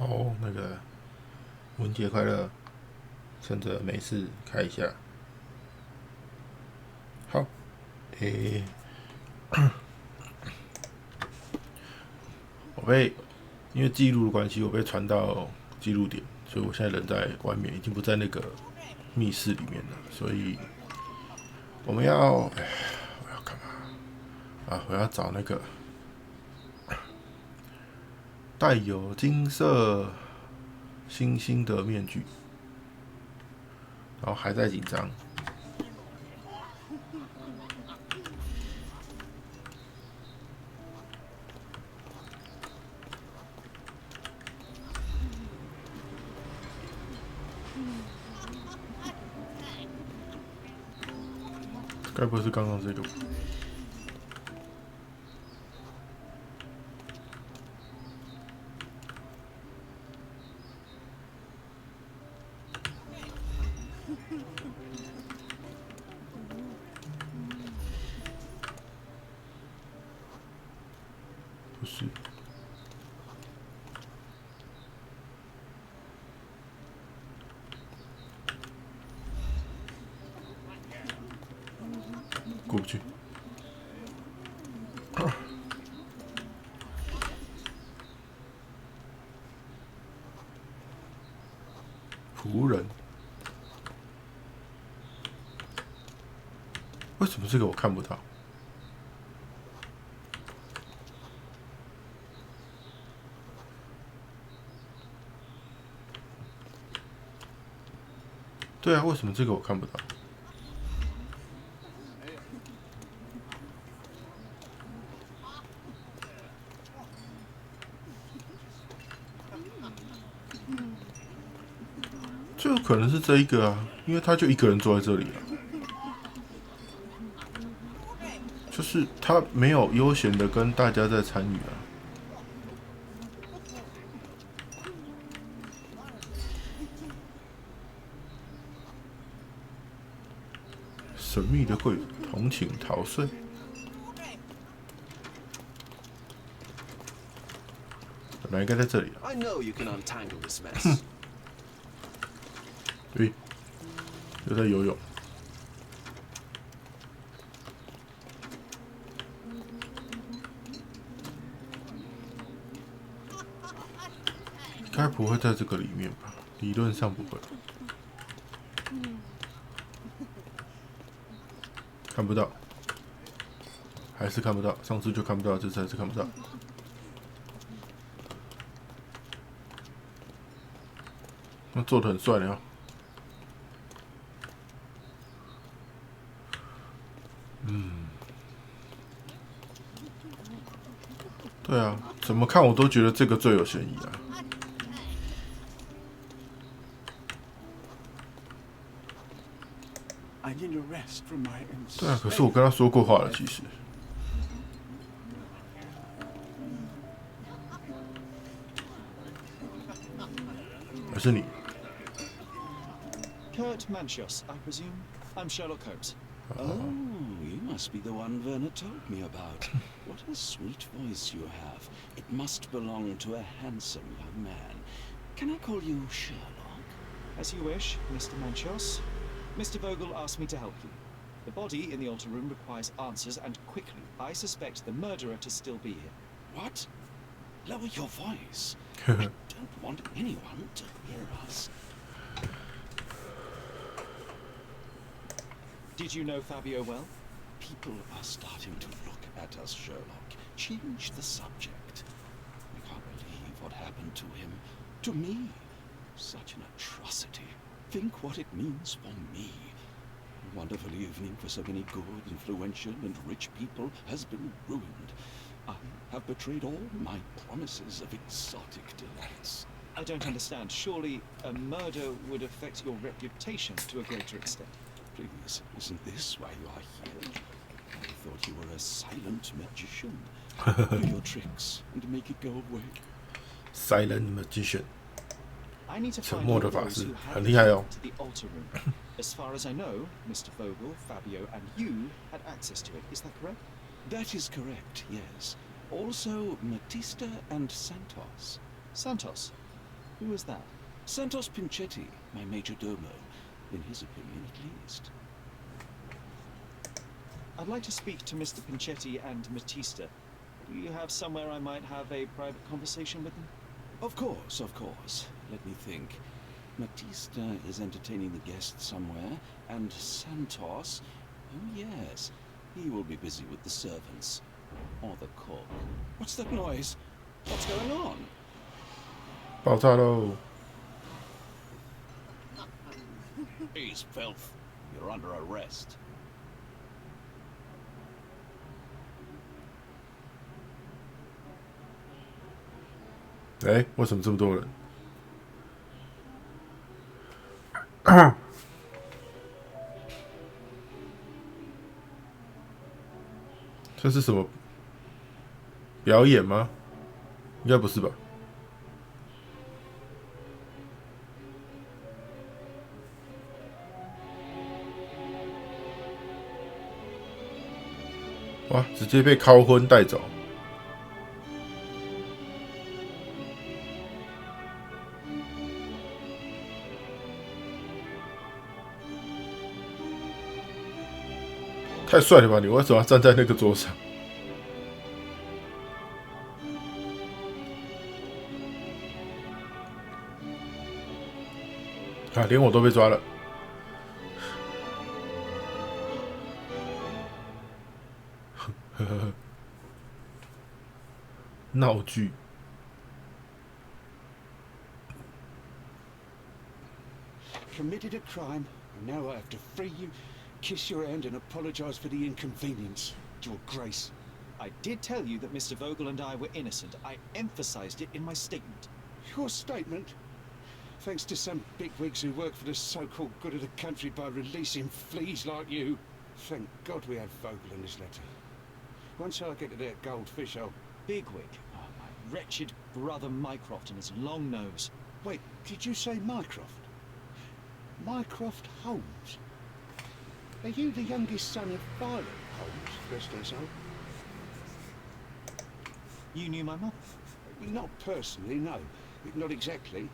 哦，那个文节快乐，趁着没事开一下。好，诶、因为记录的关系，我被传到记录点，所以我现在人在外面，已经不在那个密室里面了。所以我们要，我要干嘛啊？我要找那个带有金色星星的面具，然后还在紧张。该不会是刚刚这个吧？不是，过不去。仆人，为什么这个我看不到？对啊，为什么这个我看不到？最有可能是这一个啊，因为他就一个人坐在这里啊，就是他没有悠闲的跟大家在参与啊。神秘的贵妇同情逃税，本来应该在这里啊。诶，又在游泳。该不会在这个里面吧？理论上不会。看不到，还是看不到。上次就看不到，这次还是看不到。那做的很帅的哦。对啊，怎么看我都觉得这个最有嫌疑啊。对啊，可是我跟他说过话了，其实。还是你。Kurt Manchios, I presume. I'm Sherlock Holmes. Oh, you must be the one Werner told me about. What a sweet voice you have. It must belong to a handsome young man. Can I call you Sherlock? As you wish, Mr. Manchios. Mr. Vogel asked me to help you. The body in the altar room requires answers, and quickly. I suspect the murderer to still be here. What? Lower your voice. I don't want anyone to hear us. Did you know Fabio well? People are starting to look at us, Sherlock. Change the subject. I can't believe what happened to him. To me. Such an atrocity. Think what it means for me. A wonderful evening for so many good, influential, and rich people has been ruined. I have betrayed all my promises of exotic delights. I don't understand. Surely a murder would affect your reputation to a greater extent. Please, isn't this why you are here? I thought you were a silent magician. Do your tricks and make it go away. Silent magician. I need to 沉 find 默 all 的法 those 师 who had 很厉害哦。 to the altar room. As far as I know, Mr. Vogel, Fabio, and you had access to it. Is that correct? That is correct, yes. Also, Matista and Santos. Santos. Who was that? Santos Pinchetti, my major domo. In his opinion, at least. I'd like to speak to Mr. Pinchetti and Matista. Do you have somewhere I might have a private conversation with them? Of course, of course. Let me think. Matista is entertaining the guests somewhere, and Santos... Oh, yes. He will be busy with the servants. Or the cook. What's that noise? What's going on? 爆炸喽！ He's filth. You're under arrest. 哎，为什么这么多人？这是什么表演吗？应该不是吧？哇！直接被拷昏带走。太帅了吧！你为什么要站在那个桌上？啊，连我都被抓了。呵呵呵，闹剧。Committed a crime, and now I have to free you, kiss your hand, and apologize for the inconvenience. Your Grace. I did tell you that Mr. Vogel and I were innocent. I emphasized it in my statement. Your statement? Thanks to some bigwigs who work for the so-called good of the country by releasing fleas like you. Thank God we have Vogel in this letter. Once I get to that goldfish, I'll... Bigwig. Oh, my wretched brother Mycroft and his long nose. Wait, did you say Mycroft? Mycroft Holmes? Are you the youngest son of Violet Holmes, rest her soul? You knew my mother? Not personally, no. Not exactly.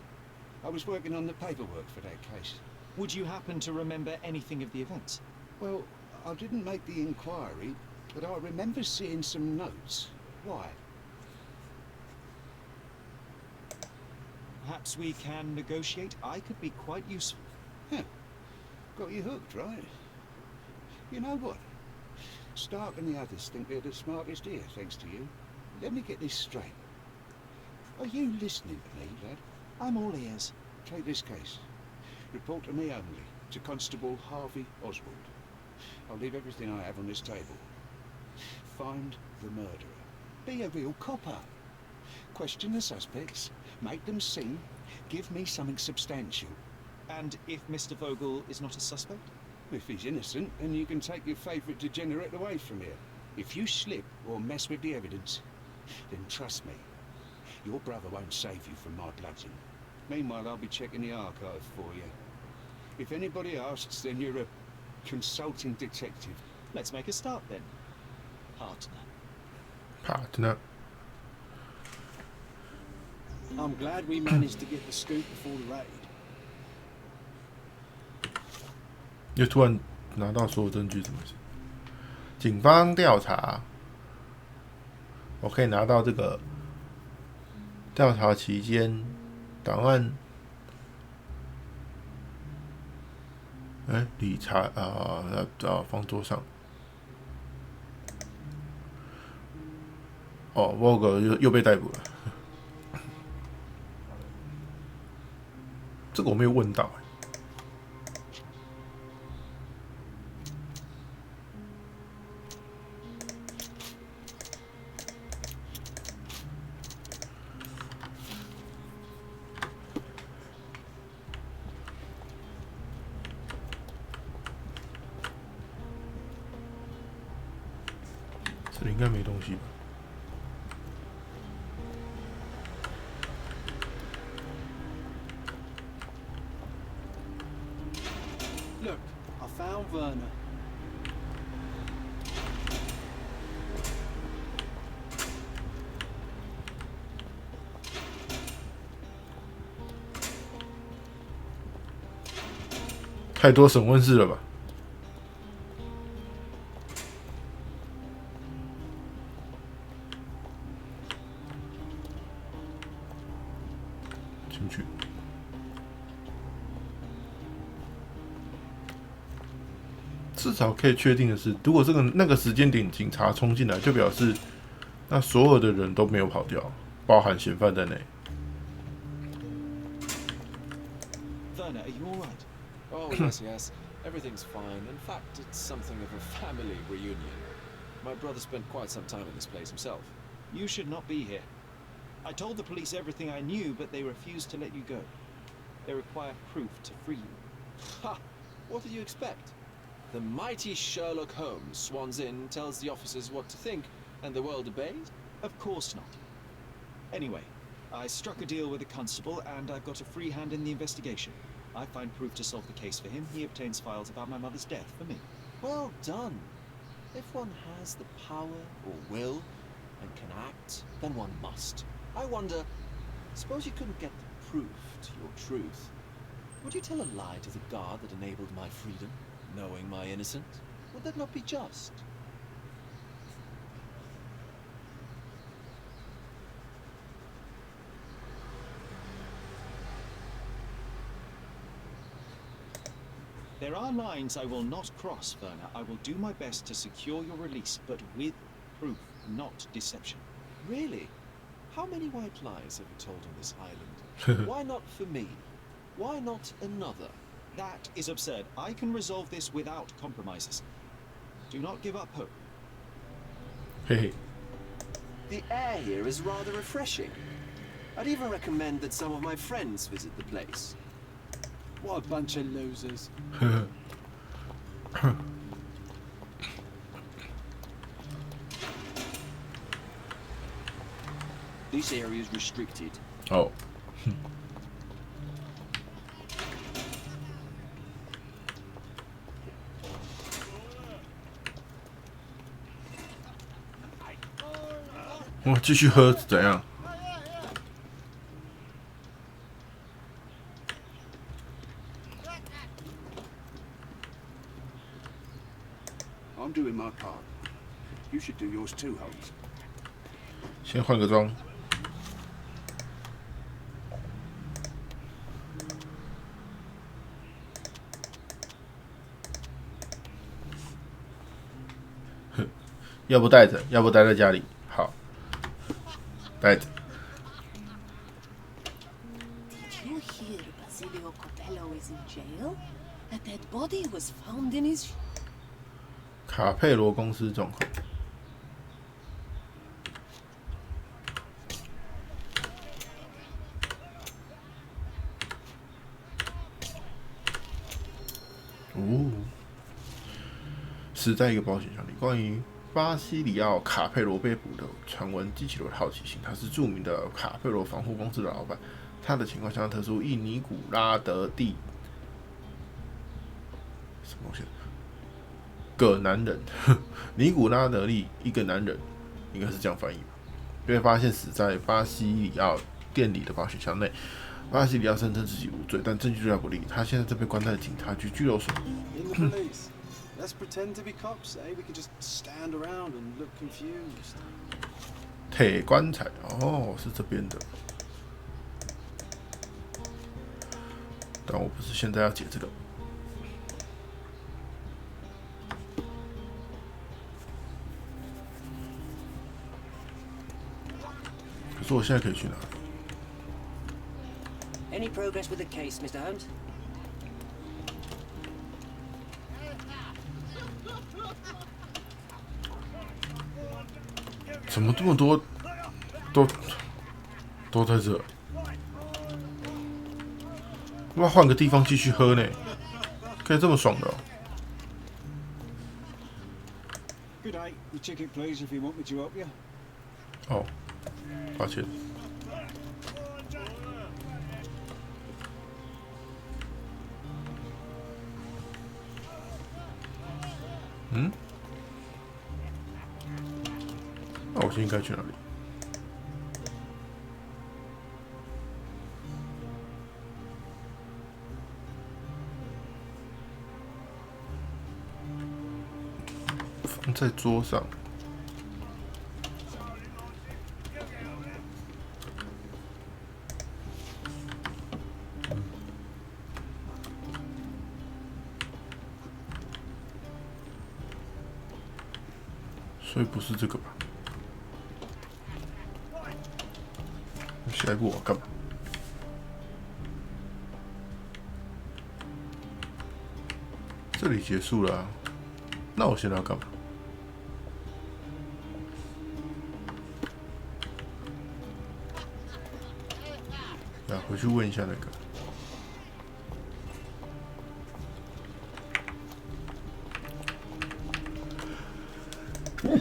I was working on the paperwork for that case. Would you happen to remember anything of the events? Well, I didn't make the inquiry, but I remember seeing some notes. Why? Perhaps we can negotiate. I could be quite useful. Yeah. Got you hooked, right? You know what? Stark and the others think they're the smartest here, thanks to you. Let me get this straight. Are you listening to me, lad? I'm all ears. Take this case. Report to me only, to Constable Harvey Oswald. I'll leave everything I have on this table. Find the murderer. Be a real copper. Question the suspects, make them sing, give me something substantial. And if Mr. Vogel is not a suspect? If he's innocent, then you can take your favourite degenerate away from here. If you slip or mess with the evidence, then trust me, your brother won't save you from my bludgeon. Meanwhile, I'll be checking the archive for you. If anybody asks, then you're a consulting detective. Let's make a start then. Partner. Partner. I'm glad we managed to get the scoop before the raid. 又突然拿到所有证据，怎么回事？警方调查，我可以拿到这个调查期间档案。理查放桌上。哦 ，Vogel 又被逮捕了。这个我没有问到。这里应该没东西吧？ Look, I found Werner. 太多审问室了吧？进去。至少可以确定的是，如果那个时间点警察冲进来，就表示那所有的人都没有跑掉，包含嫌犯在内。Werner, are you all right? Oh, yes, yes. Everything's fine. In fact, it's something of a family reunion. My brother spent quite some time in this place himself. You should not be here. I told the police everything I knew, but they refused to let you go. They require proof to free you. Ha! What did you expect? The mighty Sherlock Holmes swans in, tells the officers what to think, and the world obeys? Of course not. Anyway, I struck a deal with the constable, and I've got a free hand in the investigation. I find proof to solve the case for him. He obtains files about my mother's death for me. Well done. If one has the power or will and can act, then one must. I wonder, suppose you couldn't get the proof to your truth. Would you tell a lie to the guard that enabled my freedom, knowing my innocence? Would that not be just? There are lines I will not cross, Werner. I will do my best to secure your release, but with proof, not deception. Really? How many white lies have you told on this island? Why not for me? Why not another? That is absurd. I can resolve this without compromises. Do not give up hope. Hey. The air here is rather refreshing. I'd even recommend that some of my friends visit the place. What a bunch of losers. This area is restricted. Oh.我继续喝怎样？ I'm doing my part. You should do yours too, Holmes. 先换个装。要不带着，要不待在家里。好，带着。 Did you hear Basilio Coppello is in jail? A dead body was found in his... 卡佩罗公司状况。哦，死在一个保险箱里。关于巴西里奥·卡佩罗被捕的传闻激起了我的好奇心。他是著名的卡佩罗防护公司的老板，他的情况相当特殊。印尼古拉德蒂什么东西？个男人，尼古拉德利一个男人，应该是这样翻译吧？被发现死在巴西里奥店里的保险箱内。巴西里奥声称自己无罪，但证据对他不利。他现在正被关在警察局拘留所。In the police. Let's pretend to be cops, eh? We can just stand around and look confused. 铁棺材哦，是这边的。但我不是现在要解这个。可是我现在可以去哪里？ Any progress with the case, Mr. Holmes? 怎么这么多都在这？我要换个地方继续喝呢，可以这么爽的哦。 Good day. Your ticket, please, if you want me to help you. 哦，抱歉。嗯？那我现在应该去哪里？放在桌上。所以不是这个吧？下一步我要干嘛？这里结束了啊，那我现在要干嘛？来，回去问一下那个。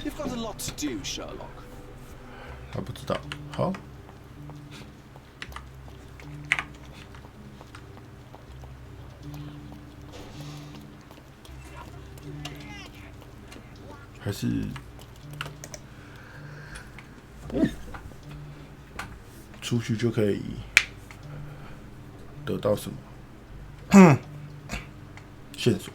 You've got a lot to do, Sherlock. 他不知道。好。还是出去就可以得到什么线索？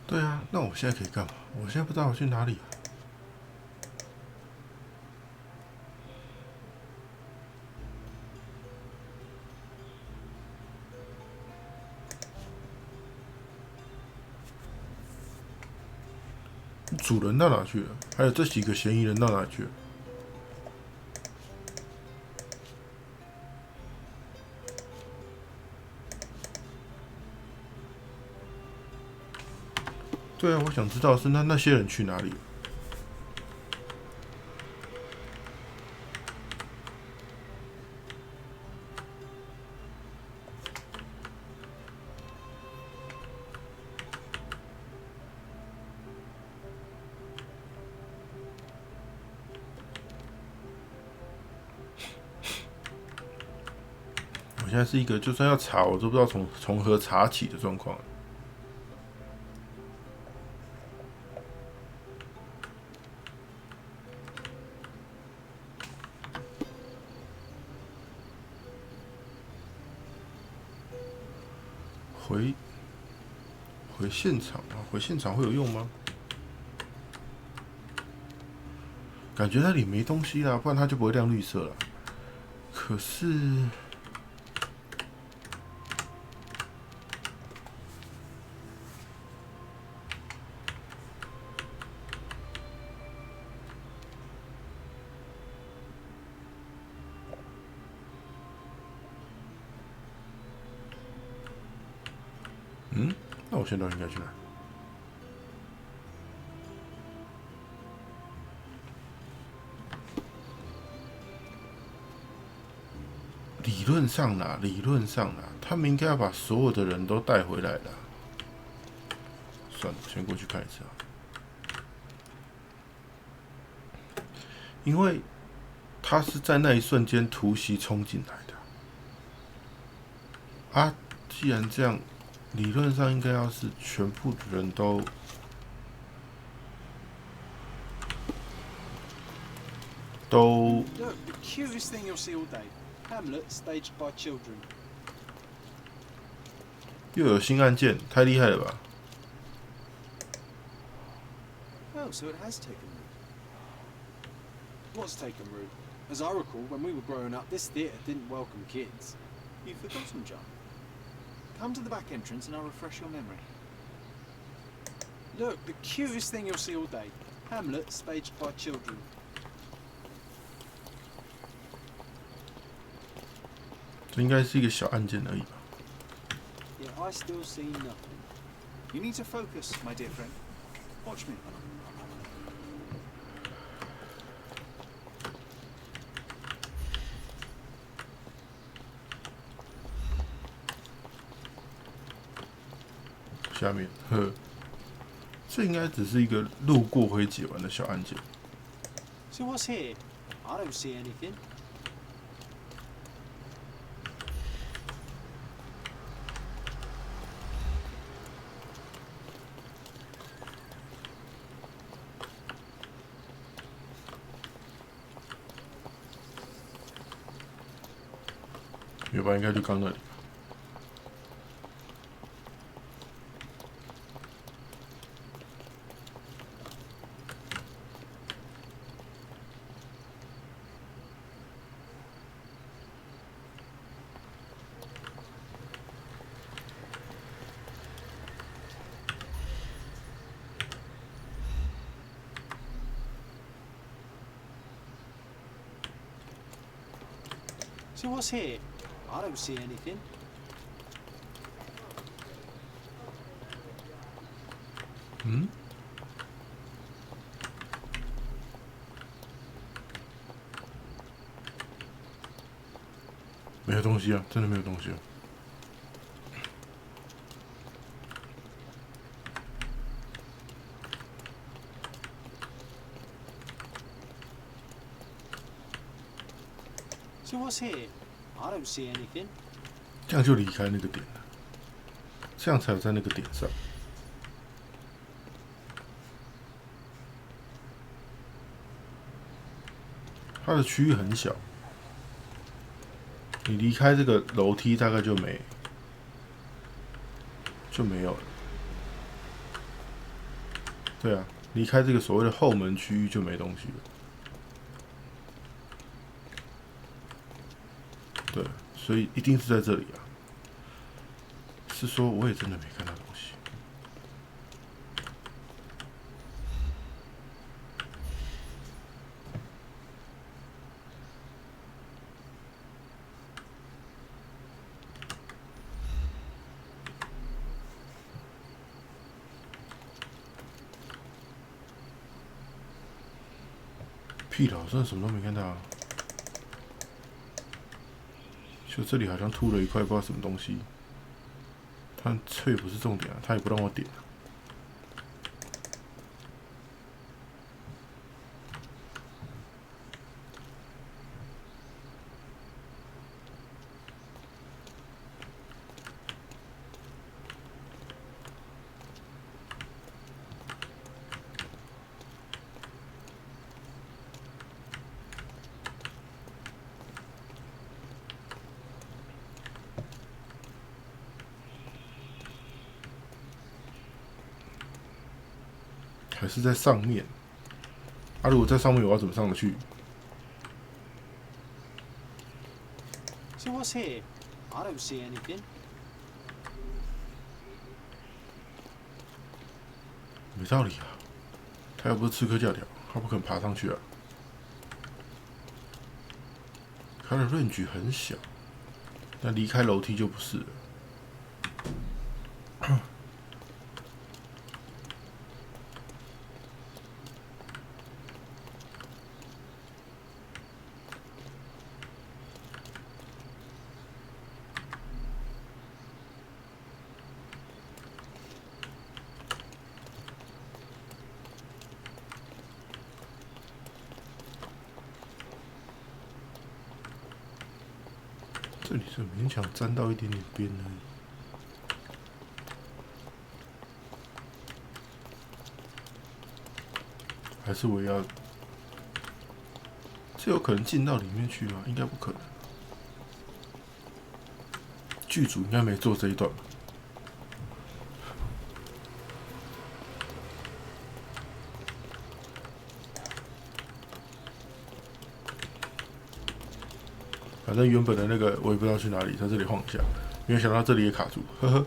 对啊，那我现在可以干嘛？我现在不知道我去哪里啊。主人到哪去了？还有这几个嫌疑人到哪去了？对啊，我想知道是那些人去哪里了？我现在是一个就算要查，我都不知道从何查起的状况。回现场啊？回现场会有用吗？感觉那里没东西啦，不然它就不会亮绿色了。可是。那我现在应该去哪？理论上啦，他们应该要把所有的人都带回来的。算了，先过去看一次啊。因为他是在那一瞬间突袭冲进来的。啊，既然这样。理论上应该要是全部人都Look, the cutest thing you'll see all day. Hamlet staged by children. 又有新案件，太厉害了吧 Oh, so it has taken root. What's taken root? As I recall, when we were growing up, this theatre didn't welcome kids. You've forgotten, John. Come to the back entrance and I'll refresh your memory. Look, the cutest thing you'll see all day. Hamlet staged by children. 这应该是一个小案件而已吧。Yeah, I still see nothing. You need to focus, my dear friend. Watch me. 下面，这应该只是一个路过会解完的小案件。So what's here? I don't see anything. 没有吧？应该就刚那里。So what's here? I don't see anything. 嗯？没有东西啊，真的没有东西啊。So what's here? I don't see anything. 这样就离开那个点了，这样才有在那个点上。它的区域很小，你离开这个楼梯大概就没有了。对啊，离开这个所谓的后门区域就没东西了。对，所以一定是在这里啊。是说我也真的没看到东西。屁了，我真的什么都没看到啊！就这里好像凸了一块不知道什么东西，但这也不是重点啊，他也不让我点啊。还是在上面啊？如果在上面，我要怎么上得去？ So what's here? I don't see anything. 没道理啊！他又不是刺客教条，他不肯爬上去啊。他的range很小，那离开楼梯就不是了。这里是勉强沾到一点点边而已。还是我要？这有可能进到里面去吗？应该不可能。剧组应该没做这一段吧？反正原本的那个我也不知道去哪里，在这里晃一下，没有想到这里也卡住，呵呵。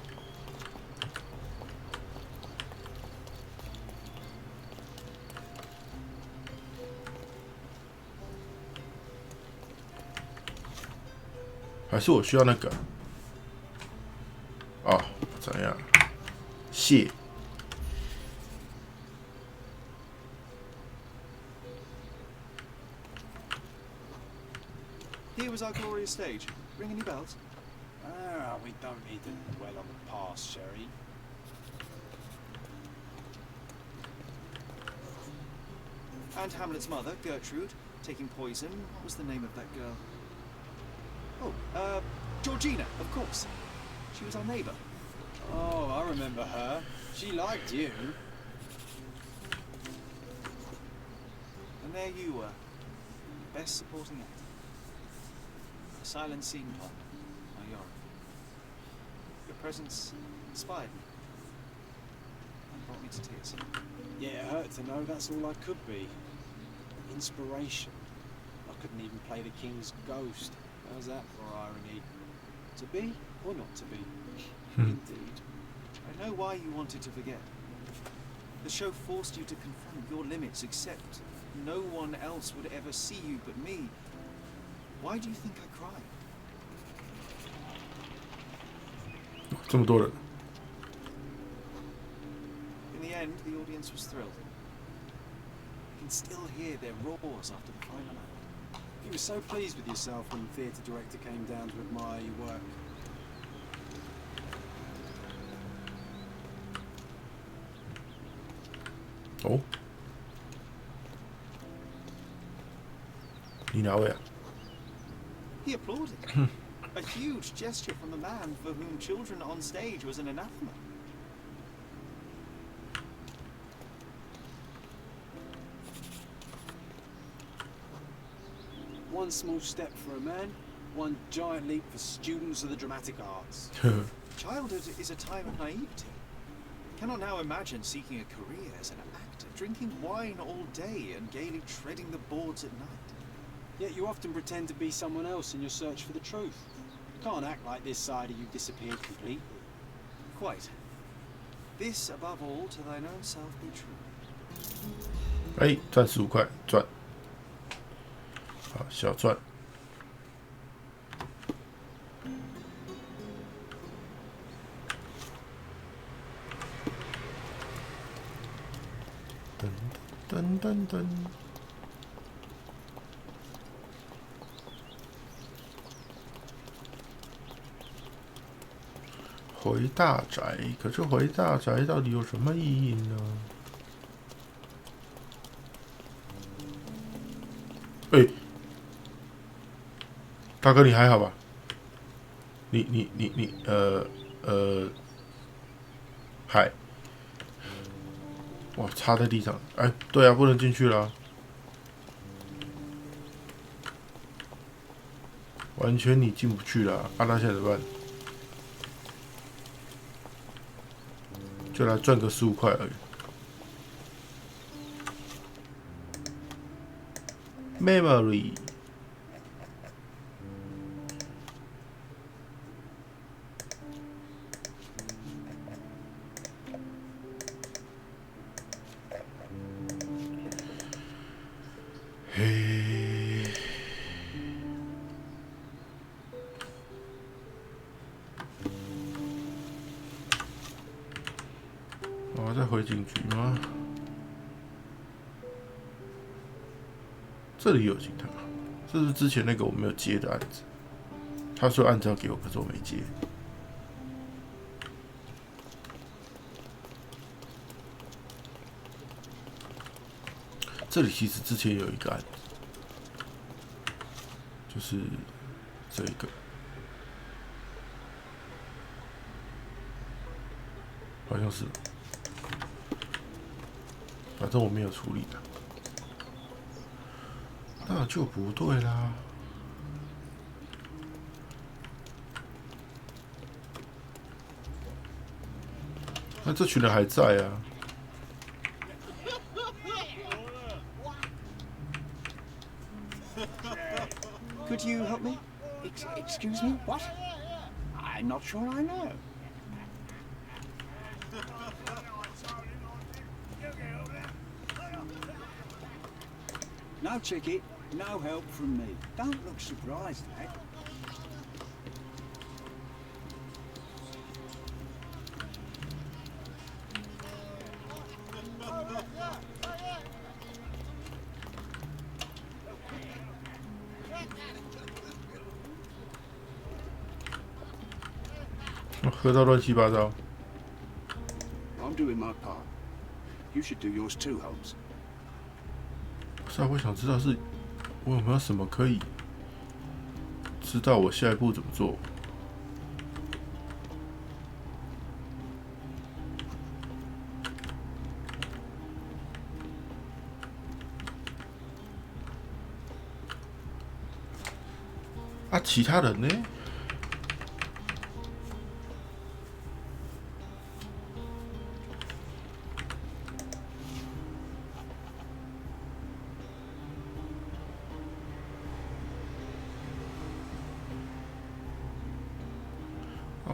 还是我需要那个？哦，怎样？谢。 Here was our glorious stage. Ring any bells? We don't need to dwell on the past, Sherry. And Hamlet's mother, Gertrude, taking poison. What was the name of that girl? Oh, Georgina, of course. She was our neighbour. Oh, I remember her. She liked you. And there you were, best supporting actor. A silent scene partner. presence inspired me and brought me to tears. Yeah, it hurt to know that's all I could be. Inspiration. I couldn't even play the king's ghost. How's that for irony? To be or not to be? Indeed. I know why you wanted to forget. The show forced you to confront your limits, except no one else would ever see you but me. Why do you think I cried? 这么多人， In the end, the audience was thrilled. You can still hear their roars after the final act. You were so pleased with yourself when the theatre director came down to admire your work. 哦，你哪位啊？ He applauded. A huge gesture from the man for whom children on stage was an anathema. One small step for a man, one giant leap for students of the dramatic arts. Childhood is a time of naivety. Cannot now imagine seeking a career as an actor, drinking wine all day and gaily treading the boards at night. Yet you often pretend to be someone else in your search for the truth. You can't act like this side of you disappeared completely. Quite. This, above all, to thine own self be true. 哎，赚15块，赚。好，小赚。噔噔噔噔。回大宅，可是回大宅到底有什么意义呢？哎，大哥你还好吧？你，嗨，哇，插在地上，哎，对啊，不能进去了，完全你进不去了，啊，那现在怎么办？就来赚个15块而已。Memory， 嘿，我要再回警局吗？这里有警察，这是之前那个我没有接的案子。他说案子要给我，可是我没接。这里其实之前有一个案子，就是这一个，好像是，反正我没有处理的。那就不对啦。那这群人还在啊。Could you help me? Excuse me? What? I'm not sure I know. No ticket, no help from me. Don't look surprised, lad. I'm 喝到乱七八糟。I'm doing my part. You should do yours too, Holmes. 不是啊，我想知道是我有没有什么可以知道我下一步怎么做。啊，其他人呢？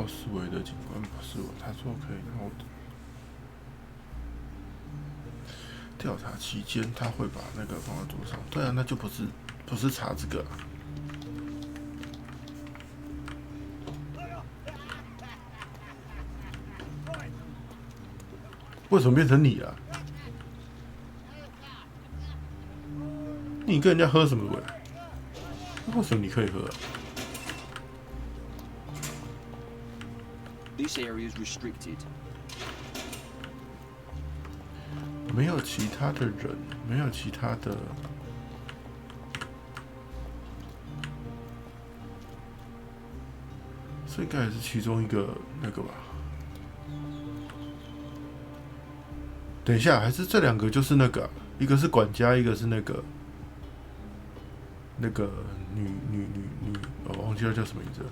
思维的警官不是我，他说可以让我调查期间他会把那个放在桌上。对啊，那就不是查这个、啊。为什么变成你了？你跟人家喝什么鬼？为什么你可以喝、啊？ This area is restricted. 没有其他的人，没有其他的。这应该也是其中一个那个吧。等一下，还是这两个就是那个、啊，一个是管家，一个是那个女，我忘记了叫什么名字了。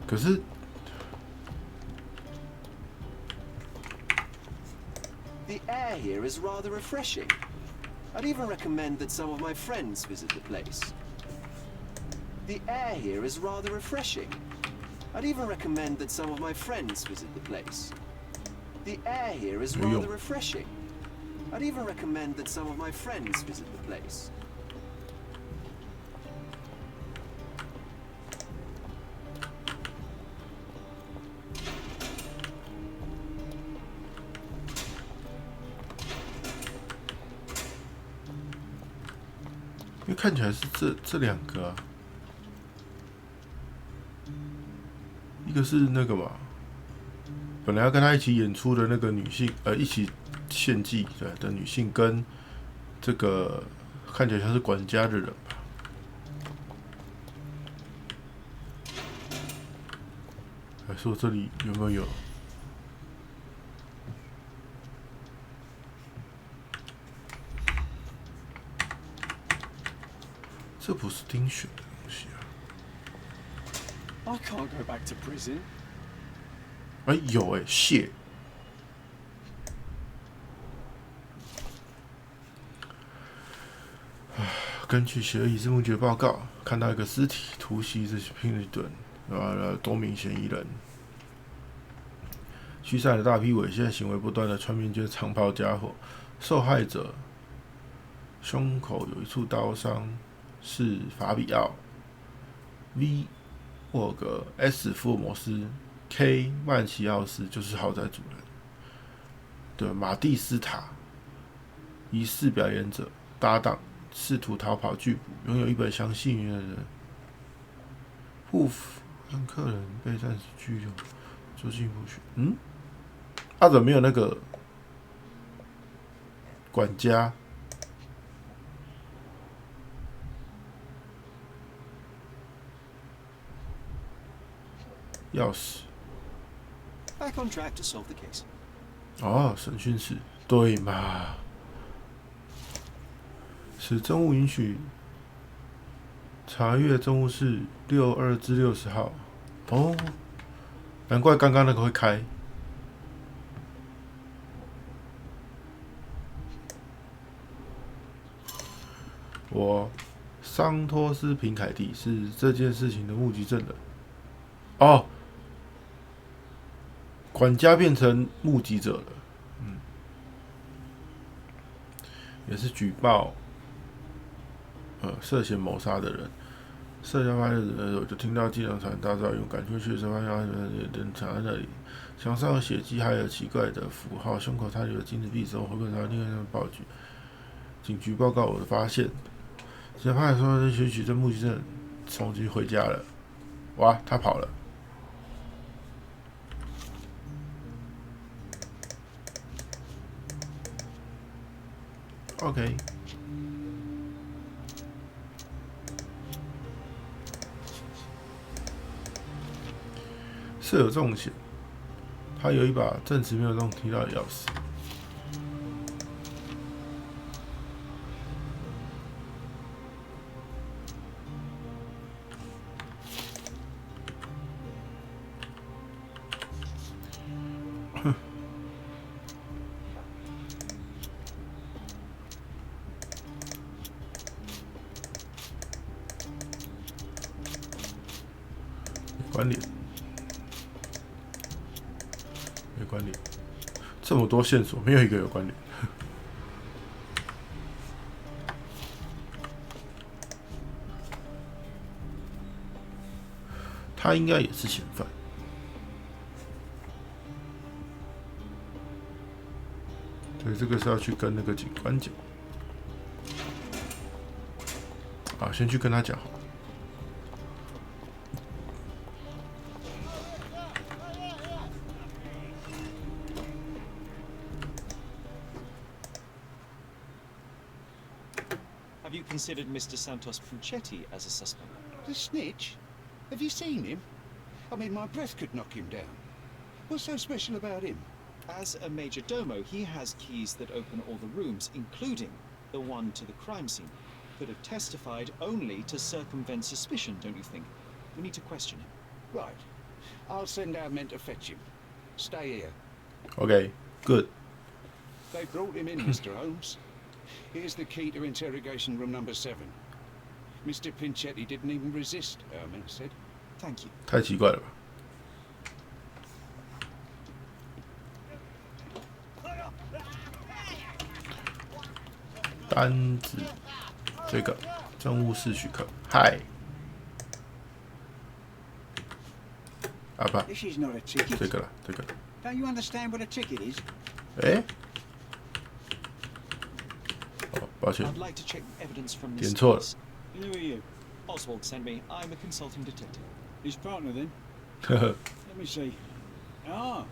可是。 The air here is rather refreshing. I'd even recommend that some of my friends visit the place. The air here is rather refreshing. I'd even recommend that some of my friends visit the place. The air here is rather refreshing. I'd even recommend that some of my friends visit the place. 因为看起来是这两个、啊，一个是那个嘛，本来要跟他一起演出的那个女性，一起献祭的女性，跟这个看起来像是管家的人吧。还说这里有没有？ 这不是丁选的东西啊！ I can't go back to prison. 哎，有哎，谢。根据协议字幕局报告，看到一个尸体突袭这些平顿，多名嫌疑人。驱散了大批猥亵行为不断的穿面具长袍家伙，受害者胸口有一处刀伤。 是法比奥、V 沃格、S 福尔摩斯、K 曼奇奥斯就是豪宅主人。对，马蒂斯塔疑似表演者搭档，试图逃跑拒捕，拥有一本详细语言的人。护肤跟客人被暂时拘留，做进一步询。怎么没有那个管家？ 钥匙。Back on track to solve the case. 哦，审讯室，对嘛？此证物允许查阅证物室62至60号。哦，难怪刚刚那个会开。我桑托斯平凯蒂是这件事情的目击证人。哦。 管家变成目击者了，也是举报，涉嫌谋杀的人。社交发现的时候，就听到机场传大噪，用赶出去的时候，发现人藏在那里，墙上有血迹，还有奇怪的符号，胸口插有金子匕首，回过头另外一报警，警局报告我的发现。警察说，选取这目击证重新回家了，哇，他跑了。 OK， 设有重险，他有一把证词没有用提到的钥匙。关联。关联，这么多线索，没有一个有关联。他应该也是嫌犯。对，这个是要去跟那个警官讲。啊，先去跟他讲好了。Have you considered Mr. Santos Punchetti as a suspect? The snitch? Have you seen him? I mean, my breath could knock him down. What's so special about him? As a major domo, he has keys that open all the rooms, including the one to the crime scene. Could have testified only to circumvent suspicion, don't you think? We need to question him. Right. I'll send our men to fetch him. Stay here. OK, good. They brought him in, Mr. Holmes. Here's the key to interrogation room number 7. Mr. Pinchetti didn't even resist, our men said. Thank you. 太奇怪了吧？单子，这个政务室许可。嗨，啊不， This is not a ticket. 这个了，这个。 Don't you understand what a ticket is? 哎，哦，抱歉， I'd like to check evidence from 点 this 错了。 case. And who are you? Oswald sent me. I'm a consulting detective. His partner, then? 呵呵， Let me see. Ah, a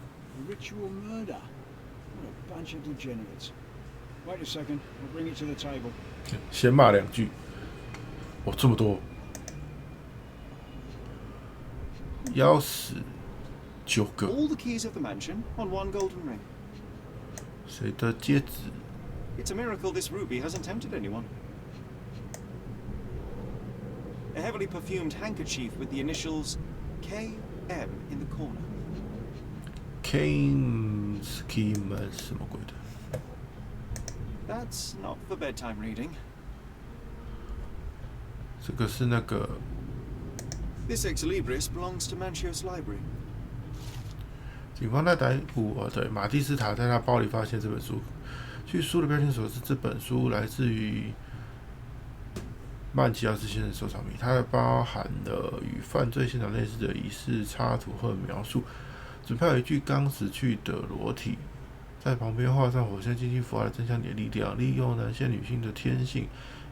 ritual murder. What a bunch of degenerates. Wait a second. I'll bring it to the table. 先骂2句。哦，这么多，要死9个。 All the keys of the mansion on one golden ring. 谁的戒指？ It's a miracle this ruby hasn't tempted anyone. A heavily perfumed handkerchief with the initials KM in the corner. Kane Scheme 什么鬼的？ That's not for bedtime reading. 这个是那个 This ex libris belongs to Manchio's library. 警方在逮捕对马蒂斯塔在他包里发现这本书。据书的标签所示，这本书来自于曼奇奥斯先生收藏品，它包含了与犯罪现场类似的仪式插图和描述。纸片有一具刚死去的裸体，在旁边画上火线金星符号的真相点力量，利用男性女性的天性，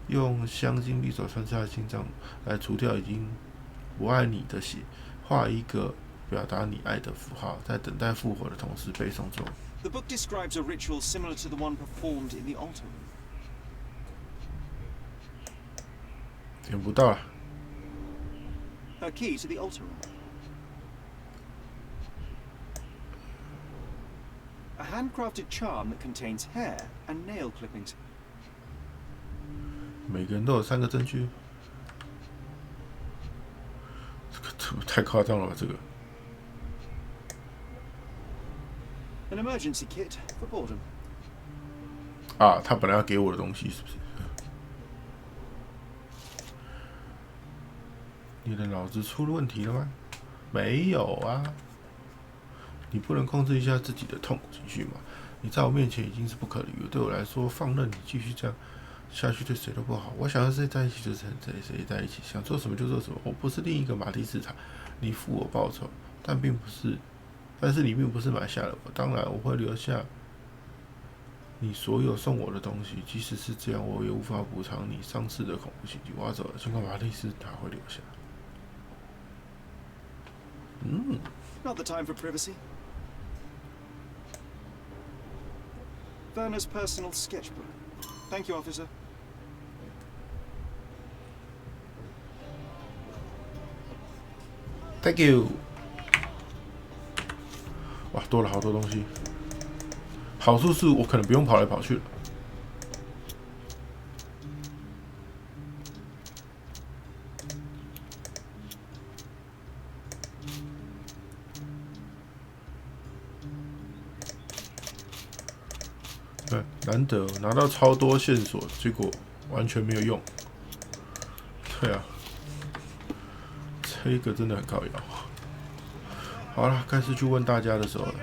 用香精匕首穿刺他的心脏，来除掉已经不爱你的血，画一个表达你爱的符号，在等待复活的同时背诵中。 The book describes a ritual similar to the one performed in the altar room. 点不到了。 Her key to the altar room. A handcrafted charm that contains hair and nail clippings. 每个人都有3个证据，这个太夸张了吧？这个 An emergency kit for boredom. 啊，他本来要给我的东西是不是？你的脑子出了问题了吗？没有啊，你不能控制一下自己的痛苦情绪吗？你在我面前已经是不可理喻，对我来说，放任你继续这样下去对谁都不好。我想和谁在一起就是和谁在一起，想做什么就做什么。我不是另一个马蒂斯塔，你付我报酬，但是你并不是买下了我。当然，我会留下你所有送我的东西，即使是这样，我也无法补偿你上次的恐怖袭击。我要走了，尽管马蒂斯塔会留下。Not the time for privacy. Werner's personal sketchbook. Thank you, officer. Thank you。哇，多了好多东西。好处是我可能不用跑来跑去了。对，难得拿到超多线索，结果完全没有用。对啊，这个真的很靠腰。好了，该是去问大家的时候了。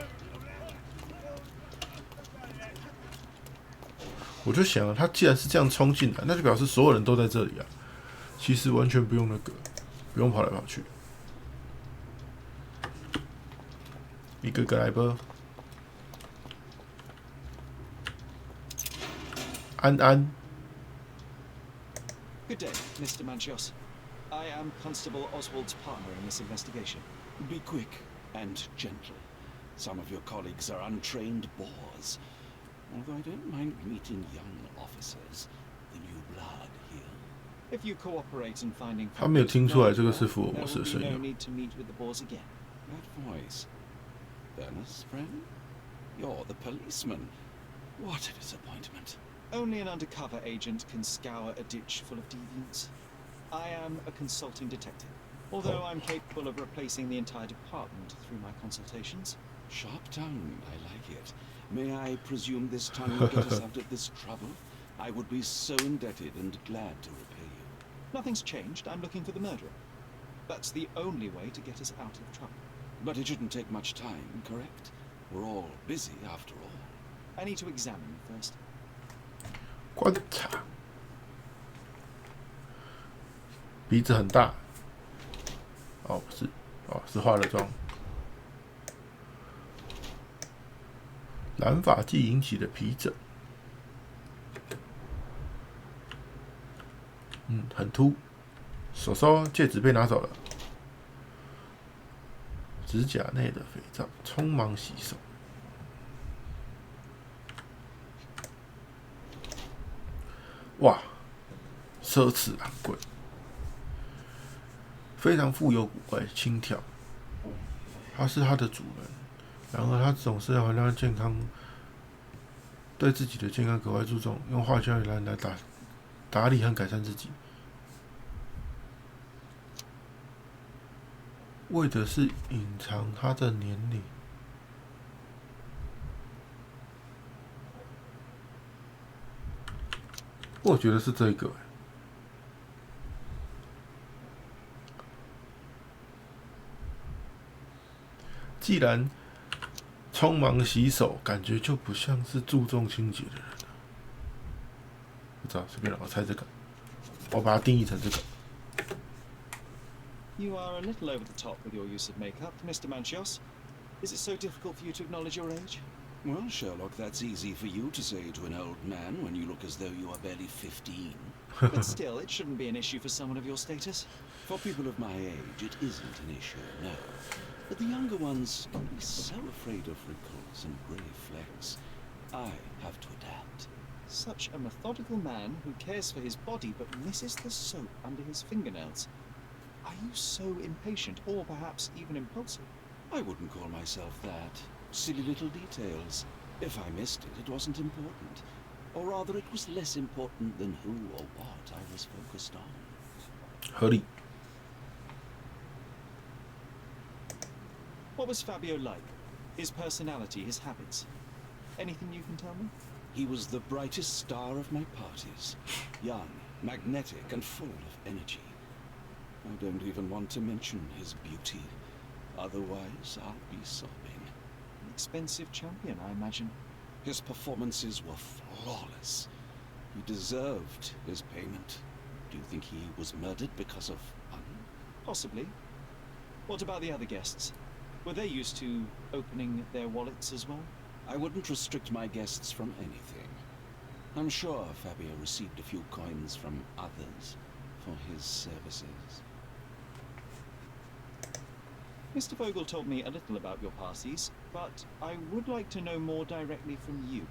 我就想，他既然是这样冲进来，那就表示所有人都在这里啊。其实完全不用那个，不用跑来跑去，一个个来吧。安安。 Good day, Mr. Manchios. I am Constable Oswald's partner in this investigation. Be quick and gentle. Some of your colleagues are untrained bores. Although I don't mind meeting young officers, the new blood here. If you cooperate in finding 他没有听出来这个 there 是福尔摩 will 斯的 be 声 no 音。 need to meet with the boars again. That voice. Venice, friend? You're the policeman. What a disappointment. Only an undercover agent can scour a ditch full of deviants. I am a consulting detective, although I'm capable of replacing the entire department through my consultations. Sharp tongue, I like it. May I presume this tongue will get us out of this trouble? I would be so indebted and glad to repay you. Nothing's changed. I'm looking for the murderer. That's the only way to get us out of trouble. But it shouldn't take much time, correct? We're all busy after all. I need to examine you first. 观察，鼻子很大。哦，不是，哦，是化了妆。染发剂引起的皮疹，很秃。手手戒指被拿走了，指甲内的肥皂，匆忙洗手。哇，奢侈昂贵，非常富有古怪，轻佻。他是他的主人，然而他总是要让他健康，对自己的健康格外注重，用化学来打理和改善自己，为的是隐藏他的年龄。我觉得是这个。既然匆忙洗手，感觉就不像是注重清洁的人了。不知道，随便让我猜这个，我把它定义成这个。You are a little over the top with your use of makeup, Mr. Manchios. Is it so difficult for you to acknowledge your age? Well, Sherlock, that's easy for you to say to an old man when you look as though you are barely 15. But still, it shouldn't be an issue for someone of your status. For people of my age, it isn't an issue, no. But the younger ones can be so afraid of wrinkles and grey flecks. I have to adapt. Such a methodical man who cares for his body but misses the soap under his fingernails. Are you so impatient, or perhaps even impulsive? I wouldn't call myself that. Silly little details. If I missed it, it wasn't important. Or rather, it was less important than who or what I was focused on. 合理。 What was Fabio like? His personality, his habits? Anything you can tell me? He was the brightest star of my parties. Young, magnetic, and full of energy. I don't even want to mention his beauty. Otherwise, I'll be sobbing. An expensive champion, I imagine. His performances were flawless. He deserved his payment. Do you think he was murdered because of money? Possibly. What about the other guests? Were they used to opening their wallets as well? I wouldn't restrict my guests from anything. I'm sure Fabio received a few coins from others for his services. Mr. Vogel told me a little about your parties, but I would like to know more directly from you.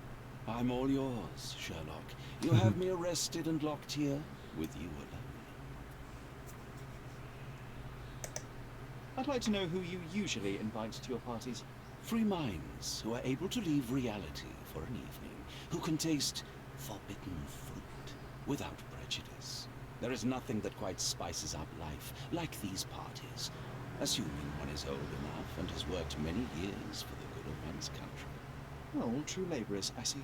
I'm all yours, Sherlock. You have me arrested and locked here with you alone. I'd like to know who you usually invite to your parties. Free minds who are able to leave reality for an evening, who can taste forbidden fruit without prejudice. There is nothing that quite spices up life like these parties, assuming one is old enough and has worked many years for the good of one's country. Well, all true labourers, I see.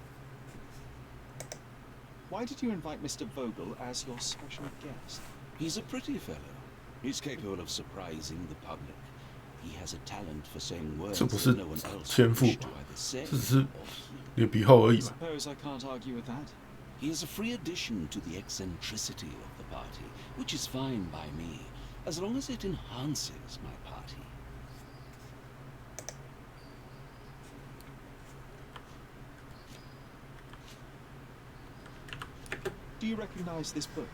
Why did you invite Mr. Vogel as your special guest? He's a pretty fellow. He's capable of surprising the public. He has a talent for saying words 这不是 that no one else 天 would 赋 wish to 吧？ either say 这只是 or hear. 脸皮厚而已嘛。 Suppose I can't argue with that. He is a free addition to the eccentricity of the party, which is fine by me, as long as it enhances my party. Do you recognize this book?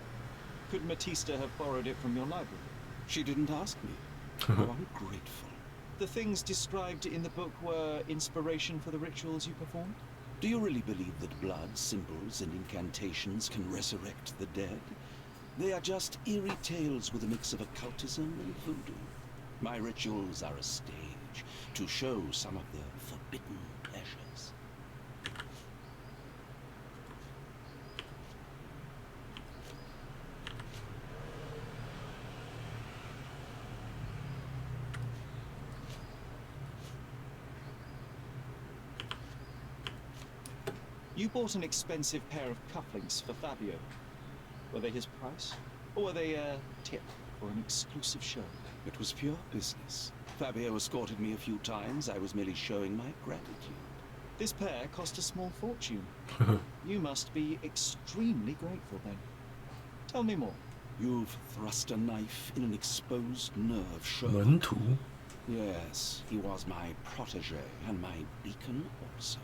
Could Matista have borrowed it from your library? She didn't ask me. How ungrateful. The things described in the book were inspiration for the rituals you performed? Do you really believe that blood, symbols, and incantations can resurrect the dead? They are just eerie tales with a mix of occultism and voodoo. My rituals are a stage to show some of the forbidden pleasures. You bought an expensive pair of cufflinks for Fabio. Were they his price? Or were they a tip for an exclusive show? It was pure business. Fabio escorted me a few times. I was merely showing my gratitude. This pair cost a small fortune. You must be extremely grateful then. Tell me more. You've thrust a knife in an exposed nerve, Sherlock. 门徒 Yes, he was my protege and my beacon also.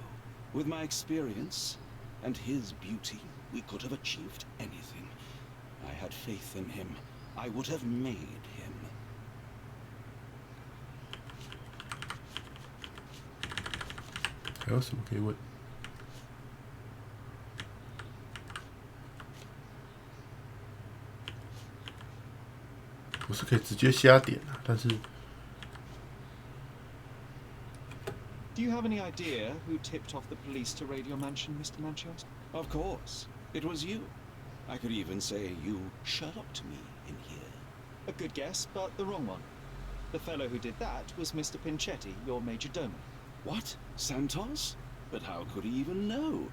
With my experience and his beauty, we could have achieved anything. I had faith in him. I would have made him. 还有什么可以问？我是可以直接瞎点啊，但是 Do you have any idea who tipped off the police to raid your mansion, Mr. Manchos? Of course, it was you. I could even say you Sherlocked me in here. A good guess, but the wrong one. The fellow who did that was Mr. Pinchetti, your major domo. What? Santos? But how could he even know?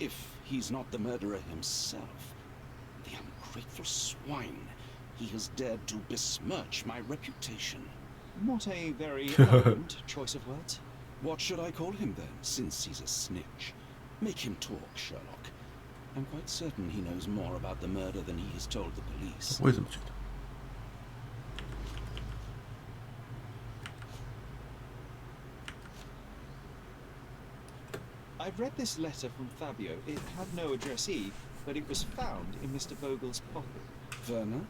If he's not the murderer himself. The ungrateful swine. He has dared to besmirch my reputation. Not a very elegant choice of words. What should I call him then, since he's a snitch? Make him talk, Sherlock. I'm quite certain he knows more about the murder than he has told the police. 我也这么觉得。 I've read this letter from Fabio. It had no addressee, but it was found in Mr. Vogel's pocket. Werner?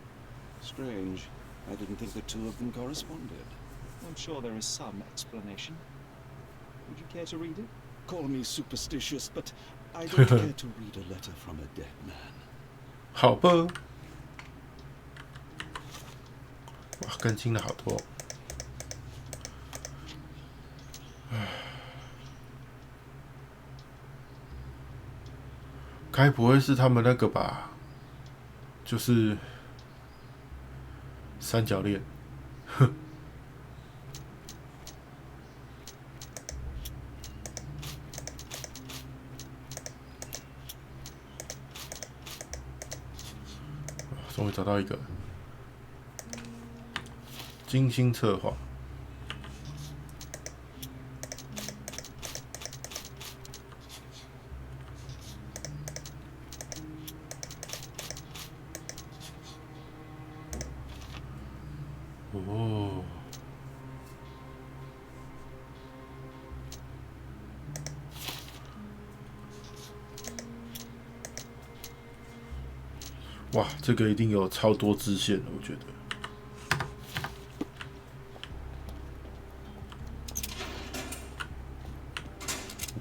Strange. I didn't think the two of them corresponded. I'm sure there is some explanation. Would you care to read it? Call me superstitious, but I don't care to read a letter from a dead man. 好吧，哇，更新了好多。该不会是他们那个吧？就是三角恋。哼。终于找到一个精心策划。哦，哇，这个一定有超多支线的，我觉得。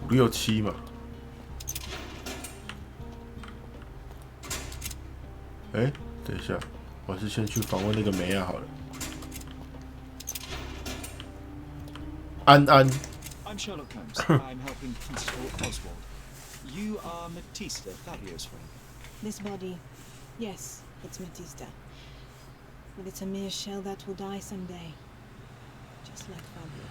5、6、7嘛。哎，等一下，我还是先去访问那个梅亚好了。安安。 I'm Sherlock Holmes. I'm helping Constable Oswald. You are Matista, Fabio's friend. This body, yes, it's Matista. But it's a mere shell that will die someday. Just like Fabio.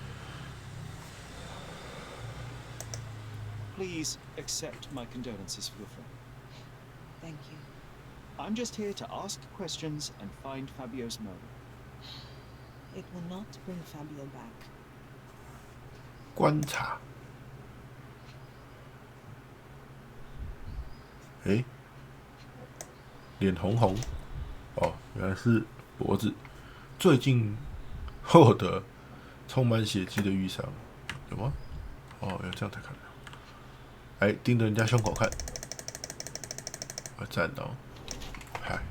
Please accept my condolences for your friend. Thank you. I'm just here to ask questions and find Fabio's murder. It will not bring Fabio back. 观察。诶，脸红红，哦，原来是脖子。最近获得充满血迹的淤伤，有吗？哦，要这样才看得到。哎，盯着人家胸口看，赞哦！嗨，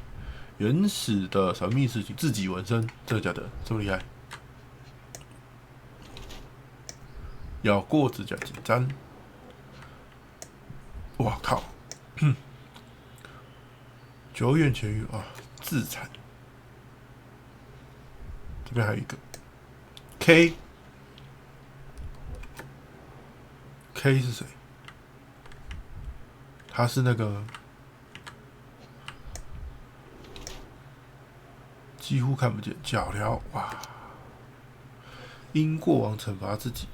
原始的神秘事情，自己纹身，真的假的？这么厉害？咬过指甲紧粘，哇靠！久远痊愈啊，自残。这边还有一个 K，K 是谁？他是那个几乎看不见脚镣，哇！因过往惩罚自己。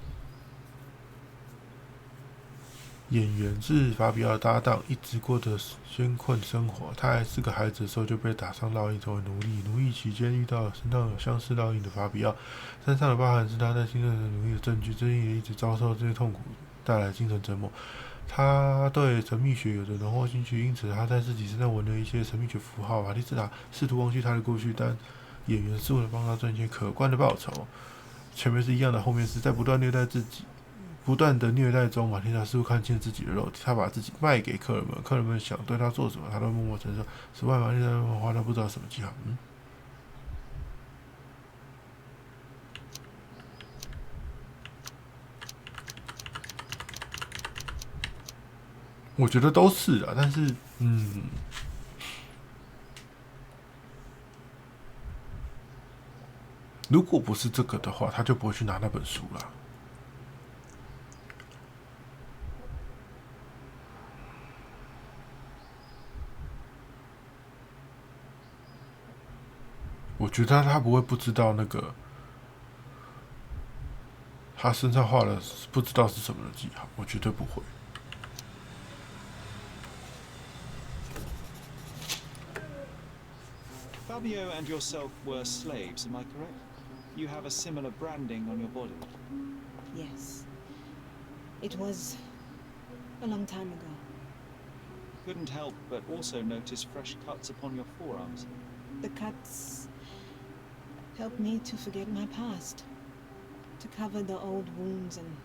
演员是法比奥的搭档，一直过着艰困生活。他还是个孩子的时候就被打上烙印，成为奴隶。奴役期间遇到了身上有相似烙印的法比奥，身上的疤痕是他在新任的奴役的证据。最近也一直遭受这些痛苦带来精神折磨。他对神秘学有着浓厚兴趣，因此他在自己身上纹了一些神秘学符号。瓦蒂斯塔试图忘记他的过去，但演员似乎能帮他赚一些可观的报酬。前面是一样的，后面是在不断虐待自己。不断的虐待中，马蒂娜似乎看清了自己的肉体。他把自己卖给客人们，客人们想对他做什么，他都默默承受。此外，马蒂娜花他不知道什么记号。我觉得都是啊，但是，如果不是这个的话，他就不会去拿那本书了。我觉得他不会不知道那个他身上画了不知道是什么的记号，我绝对不会。Fabio and yourself were slaves, am I correct? You have a similar branding on your body. Yes. It was a long time ago. Couldn't help but also notice fresh cuts upon your forearms. The cuts helped me to forget my past, to cover the old wounds and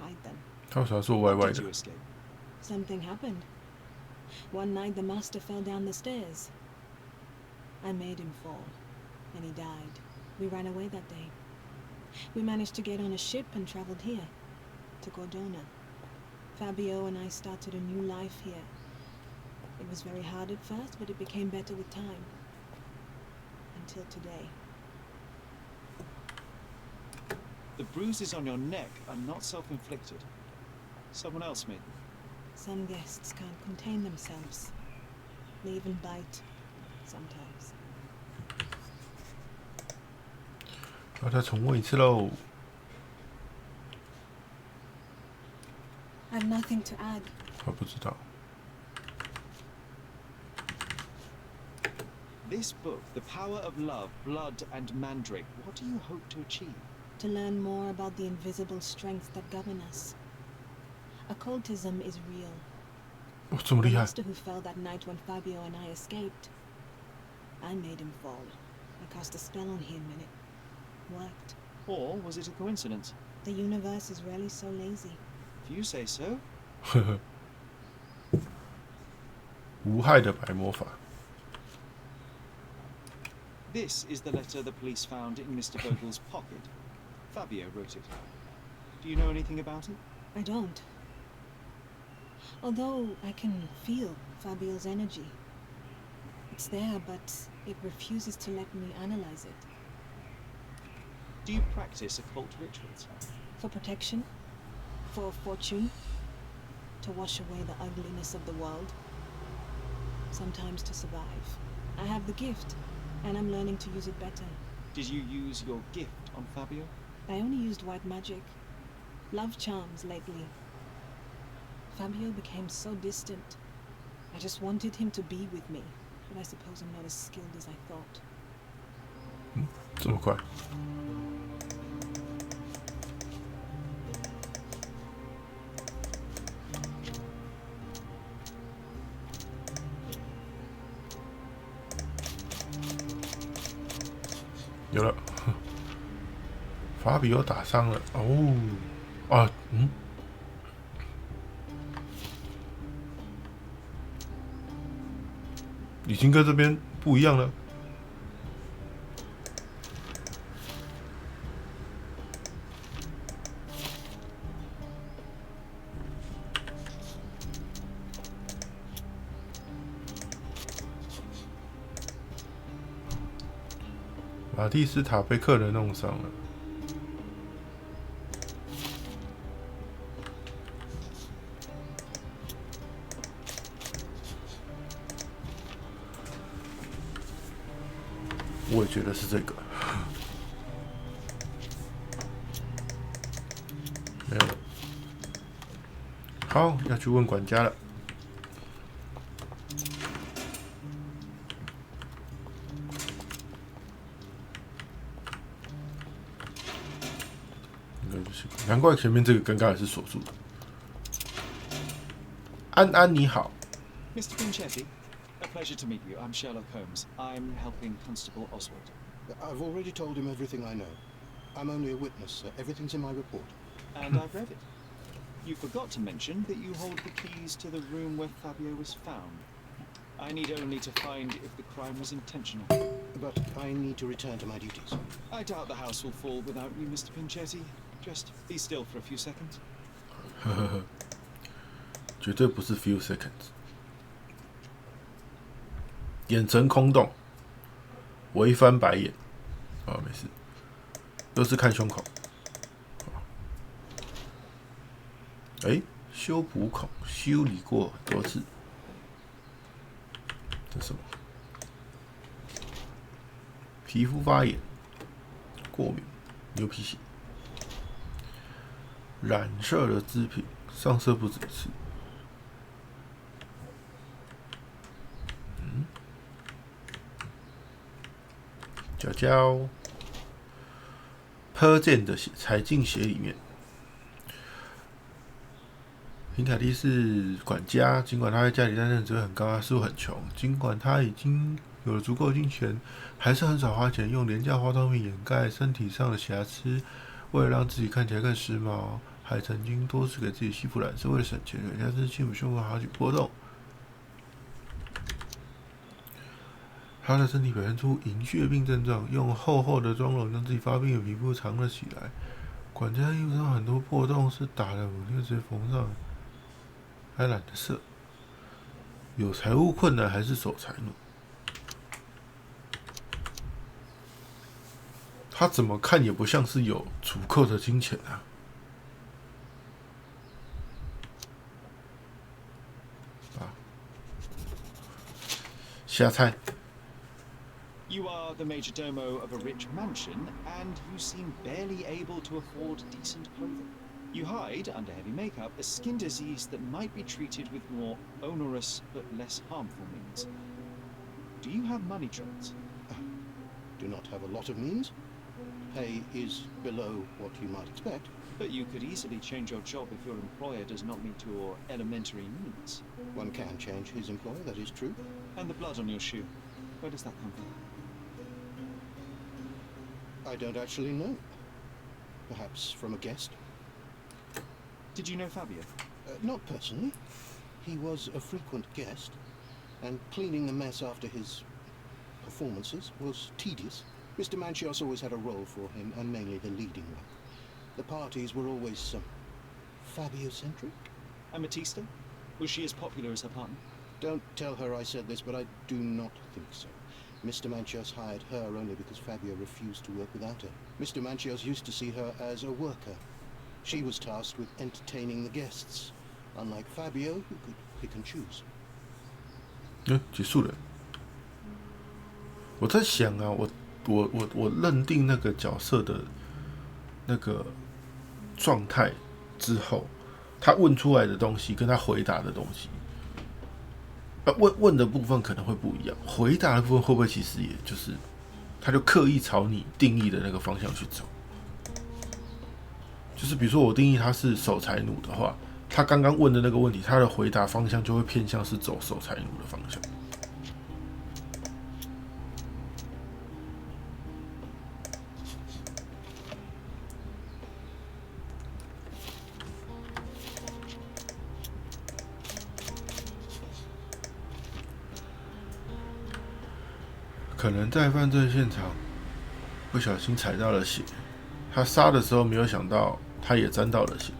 hide them. 他为啥说歪歪 Did 的 you？ escape? Something happened. One night the master fell down the stairs. I made him fall, and he died. We ran away that day. We managed to get on a ship and traveled here, to Cordona. Fabio and I started a new life here. It was very hard at first, but it became better with time. Until today. The bruises on your neck are not self-inflicted. Someone else made them. Some guests can't contain themselves. They even bite, sometimes. 要再重温一次喽。I've nothing to add. 我不知道。This book, The Power of Love, Blood and Mandrake, what do you hope to achieve? To learn more about the invisible strengths that govern us. Occultism is real. 哦，这么 The 厉害！ master who fell that night when Fabio and I escaped. I made him fall. I cast a spell on him and it worked. Or was it a coincidence? The universe is rarely so lazy. If you say so. 呵呵，无害的白魔法。 This is the letter the police found in Mr. Vogel's pocket. Fabio wrote it. Do you know anything about it? I don't. Although I can feel Fabio's energy. It's there, but it refuses to let me analyze it. Do you practice occult rituals? For protection, for fortune, to wash away the ugliness of the world, sometimes to survive. I have the gift, and I'm learning to use it better. Did you use your gift on Fabio? I only used white magic, love charms lately. Fabio became so distant. I just wanted him to be with me, but I suppose I'm not as skilled as I thought. 这么快？有了，法比欧打伤了哦，啊，已经跟这边不一样了。马蒂斯塔被客人弄伤了。我也觉得是这个。没有了。好，要去问管家了。难怪前面这个跟刚才是锁住的。安安你好 Mr. Pinchetti, a pleasure to meet you. I'm Sherlock Holmes. I'm helping Constable Oswald. I've already told him everything I know. I'm only a witness, sir. Everything's in my report. And I've read it. You forgot to mention that you hold the keys to the room where Fabio was found. I need only to find if the crime was intentional. But I need to return to my duties. I doubt the house will fall without you, Mr. Pinchetti. Just be still for a few seconds. 绝对不是 few seconds。眼神空洞，微翻白眼。啊，没事，又是看胸口。哎，修补孔，修理过很多次。这是什么？皮肤发炎、过敏、牛皮癣、染色的织品，上色不止一次。角角泼溅的血踩进血里面。平凯蒂是管家，尽管他在家里担任职位很高，他似乎很穷。尽管他已经有了足够金钱，还是很少花钱，用廉价化妆品掩盖身体上的瑕疵，为了让自己看起来更时髦，还曾经多次给自己吸附染色，为了省钱，人家是胸部好几波动。他的身体表现出银屑病症状，用厚厚的妆容将自己发病的皮肤藏了起来。管家衣服上很多破洞是打了5就直接缝上，还懒得射。有财务困难还是守财奴？他怎么看也不像是有足够的金钱啊！瞎猜。You are the major domo of a rich mansion, and you seem barely able to afford decent clothing. You hide, under heavy makeup, a skin disease that might be treated with more onerous but less harmful means. Do you have money troubles? Do not have a lot of means. Pay is below what you might expect. But you could easily change your job if your employer does not meet your elementary needs. One can change his employer, that is true. And the blood on your shoe, where does that come from? I don't actually know. Perhaps from a guest. Did you know Fabio? Not personally. He was a frequent guest, and cleaning the mess after his performances was tedious. Mr. Manchios always had a role for him, and mainly the leading one. The parties were always Fabio-centric. Amatista? Was she as popular as her partner? Don't tell her I said this, but I do not think so. Mr. Manchios hired her only because Fabio refused to work without her. Mr. Manchios used to see her as a worker. She was tasked with entertaining the guests, unlike Fabio, who could pick and choose. 结束了。我在想啊，我认定那个角色的那个状态之后，他问出来的东西跟他回答的东西，问的部分可能会不一样，回答的部分会不会其实也就是，他就刻意朝你定义的那个方向去走？就是比如说我定义他是守财奴的话，他刚刚问的那个问题，他的回答方向就会偏向是走守财奴的方向。可能在犯罪现场不小心踩到了血，他杀的时候没有想到他也沾到了血，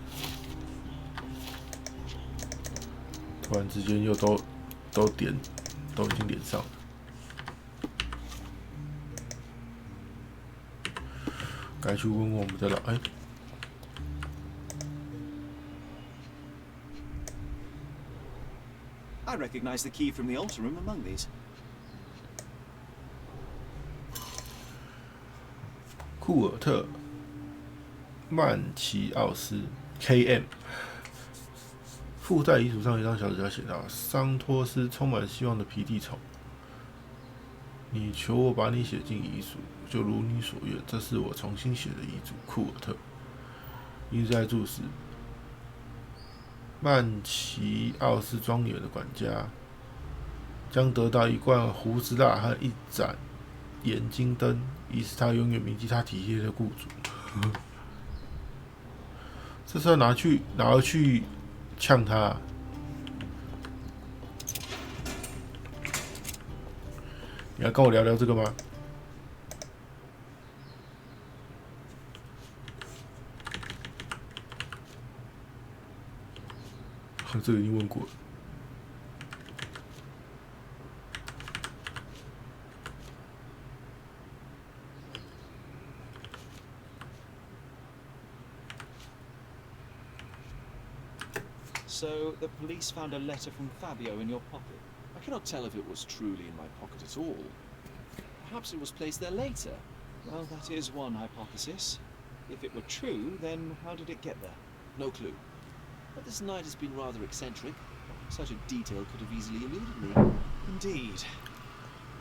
突然之间又都已经连上了。该去问问我们的I recognize the key from the altar room among these. 库尔特·曼奇奥斯 （K.M.） 附在遗嘱上一张小纸条写道：“桑托斯充满希望的皮蒂虫，你求我把你写进遗嘱，就如你所愿。这是我重新写的遗嘱，库尔特。”印在注释：曼奇奥斯庄园的管家将得到一罐胡子蜡和一盏眼睛灯，以使他永远铭记他体贴的雇主。这是要拿回去呛他。你要跟我聊聊这个吗？这个已经问过了。So, the police found a letter from Fabio in your pocket. I cannot tell if it was truly in my pocket at all. Perhaps it was placed there later. Well, that is one hypothesis. If it were true, then how did it get there? No clue. But this night has been rather eccentric. Such a detail could have easily eluded me. Indeed.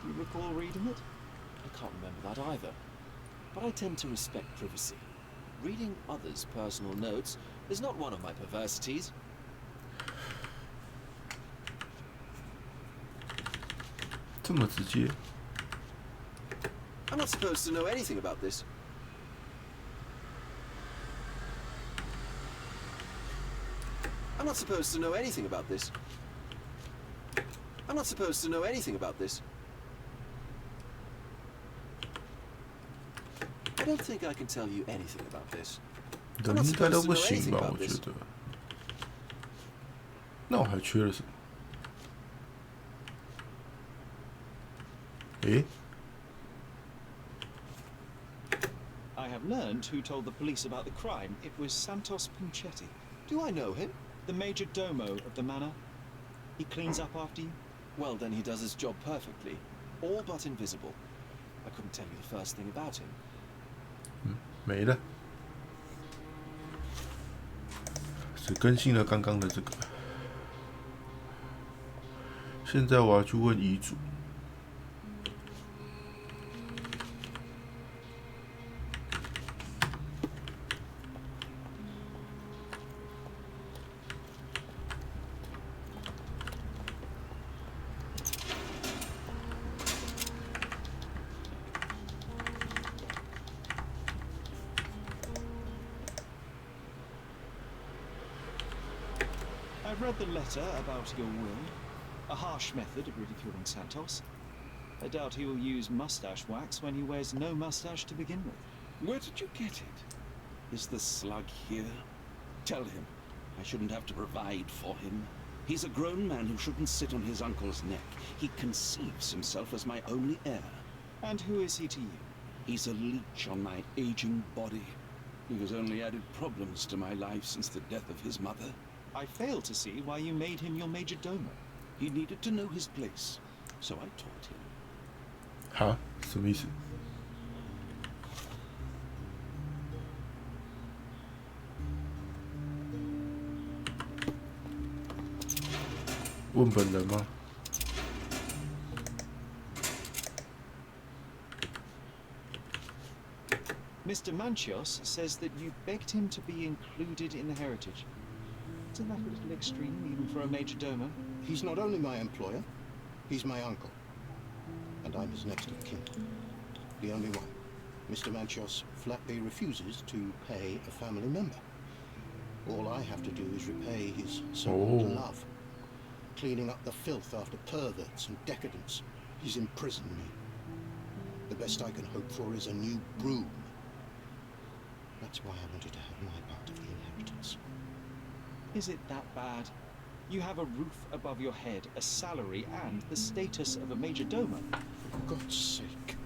Do you recall reading it? I can't remember that either. But I tend to respect privacy. Reading others' personal notes is not one of my perversities. I'm not supposed to know anything about this. I'm not supposed to know anything about this. I'm not supposed to know anything about this. I don't think I can tell you anything about this. 的应该都不行吧？我觉得。那我还缺了什么？诶？ I have learned who told the police about the crime. It was Santos Punchetti. Do I know him? The major domo of the manor. He cleans up after you? Well, then he does his job perfectly. All but invisible. I couldn't tell you the first thing about him. 没了，只更新了刚刚的这个。现在我要去问遗嘱。I've read the letter about your will. A harsh method of ridiculing Santos. I doubt he will use mustache wax when he wears no mustache to begin with. Where did you get it? Is the slug here? Tell him I shouldn't have to provide for him. He's a grown man who shouldn't sit on his uncle's neck. He conceives himself as my only heir. And who is he to you? He's a leech on my aging body. He has only added problems to my life since the death of his mother. I fail to see why you made him your major domo. He needed to know his place, so I taught him. 哈？什么意思？问本人吗？ Mr. Manchios says that you begged him to be included in the heritage. Isn't that a little extreme, even for a major domo? He's not only my employer, he's my uncle. And I'm his next of kin. The only one. Mr. Manchios flatly refuses to pay a family member. All I have to do is repay his so-called love. Cleaning up the filth after perverts and decadents. He's imprisoned me. The best I can hope for is a new broom. That's why I wanted to have my part of the inheritance. Is it that bad? You have a roof above your head, a salary, and the status of a major domo. For God's sake.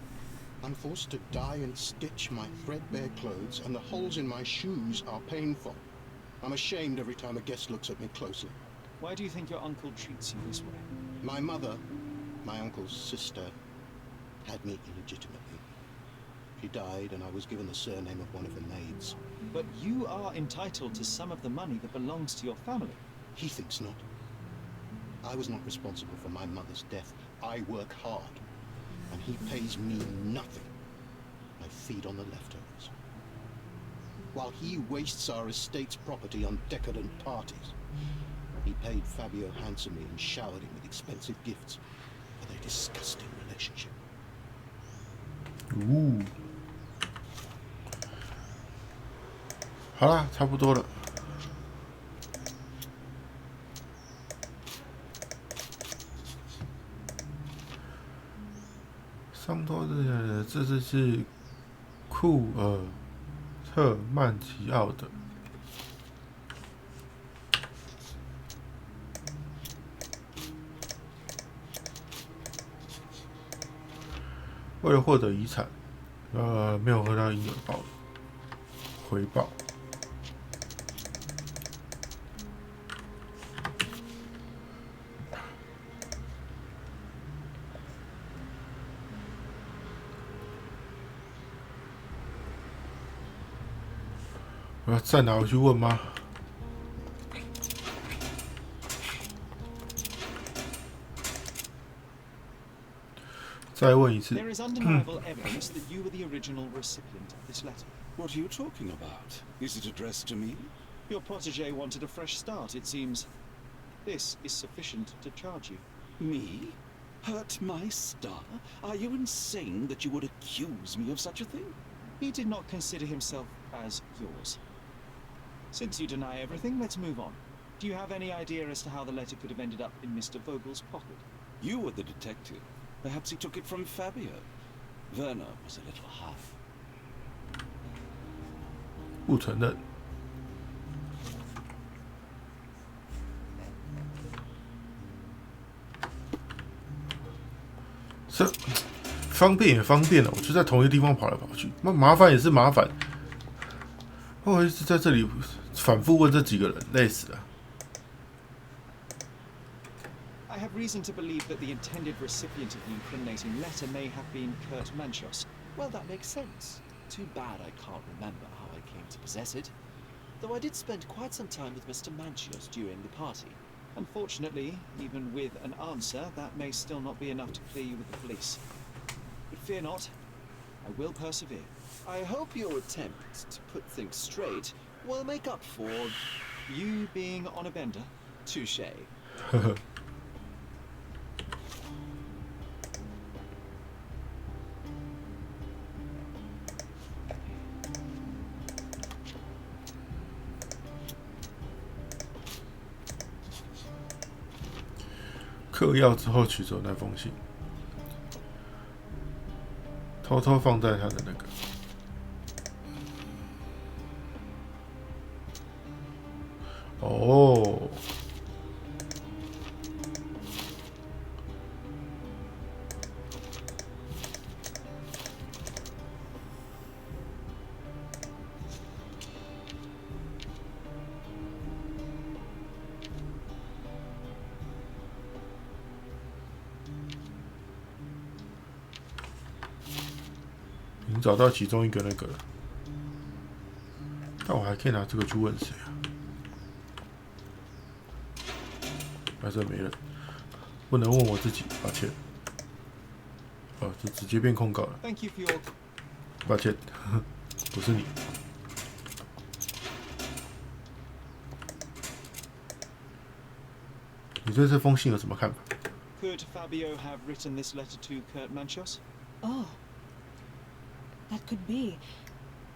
I'm forced to dye and stitch my threadbare clothes, and the holes in my shoes are painful. I'm ashamed every time a guest looks at me closely. Why do you think your uncle treats you this way? My mother, my uncle's sister, had me illegitimately. She died, and I was given the surname of one of the maids. But you are entitled to some of the money that belongs to your family. He thinks not. I was not responsible for my mother's death. I work hard, and he pays me nothing. I feed on the leftovers. While he wastes our estate's property on decadent parties, he paid Fabio handsomely and showered him with expensive gifts for their disgusting relationship.好啦，差不多了。上头的这是库尔特曼奇奥的。为了获得遗产，没有得到应有的回报。我要再拿回去问吗？再问一次。There is undeniable evidence that you were the original recipient of this letter. What are you talking about? Is it addressed to me? Your protege wanted a fresh start, it seems. This is sufficient to charge you. Me? Hurt my star? Are you insane that you would accuse me of such a thing? He did not consider himself as yours. Since you deny everything, let's move on. Do you have any idea as to how the letter could have ended up in Mr. Vogel's pocket? You were the detective. Perhaps he took it from Fabio. Werner was a little half. 不承认。这方便也方便了，我就在同一个地方跑来跑去，麻烦也是麻烦。我一直在这里反复问这几个人，累死了。I have reason to believe that the intended recipient of the incriminating letter may have been Kurt Manchos. Well, that makes sense. Too bad I can't remember how I came to possess it. Though I did spend quite some time with Mr. Manchios during the party. Unfortunately, even with an answer, that may still not be enough to clear you with the police. But fear not, I will persevere. I hope your attempt to put things straight will make up for you being on a bender. Touché. 嗑药之后取走那封信，偷偷放在他的那个。哦，已经找到其中一个那个了，但我还可以拿这个去问谁啊？在这没人，不能问我自己，抱歉。哦，就直接变控告了。 Thank you for your... 抱歉，不是你。你对这封信有什么看法？ Could Fabio have written this letter to Kurt Manchos? Oh, that could be.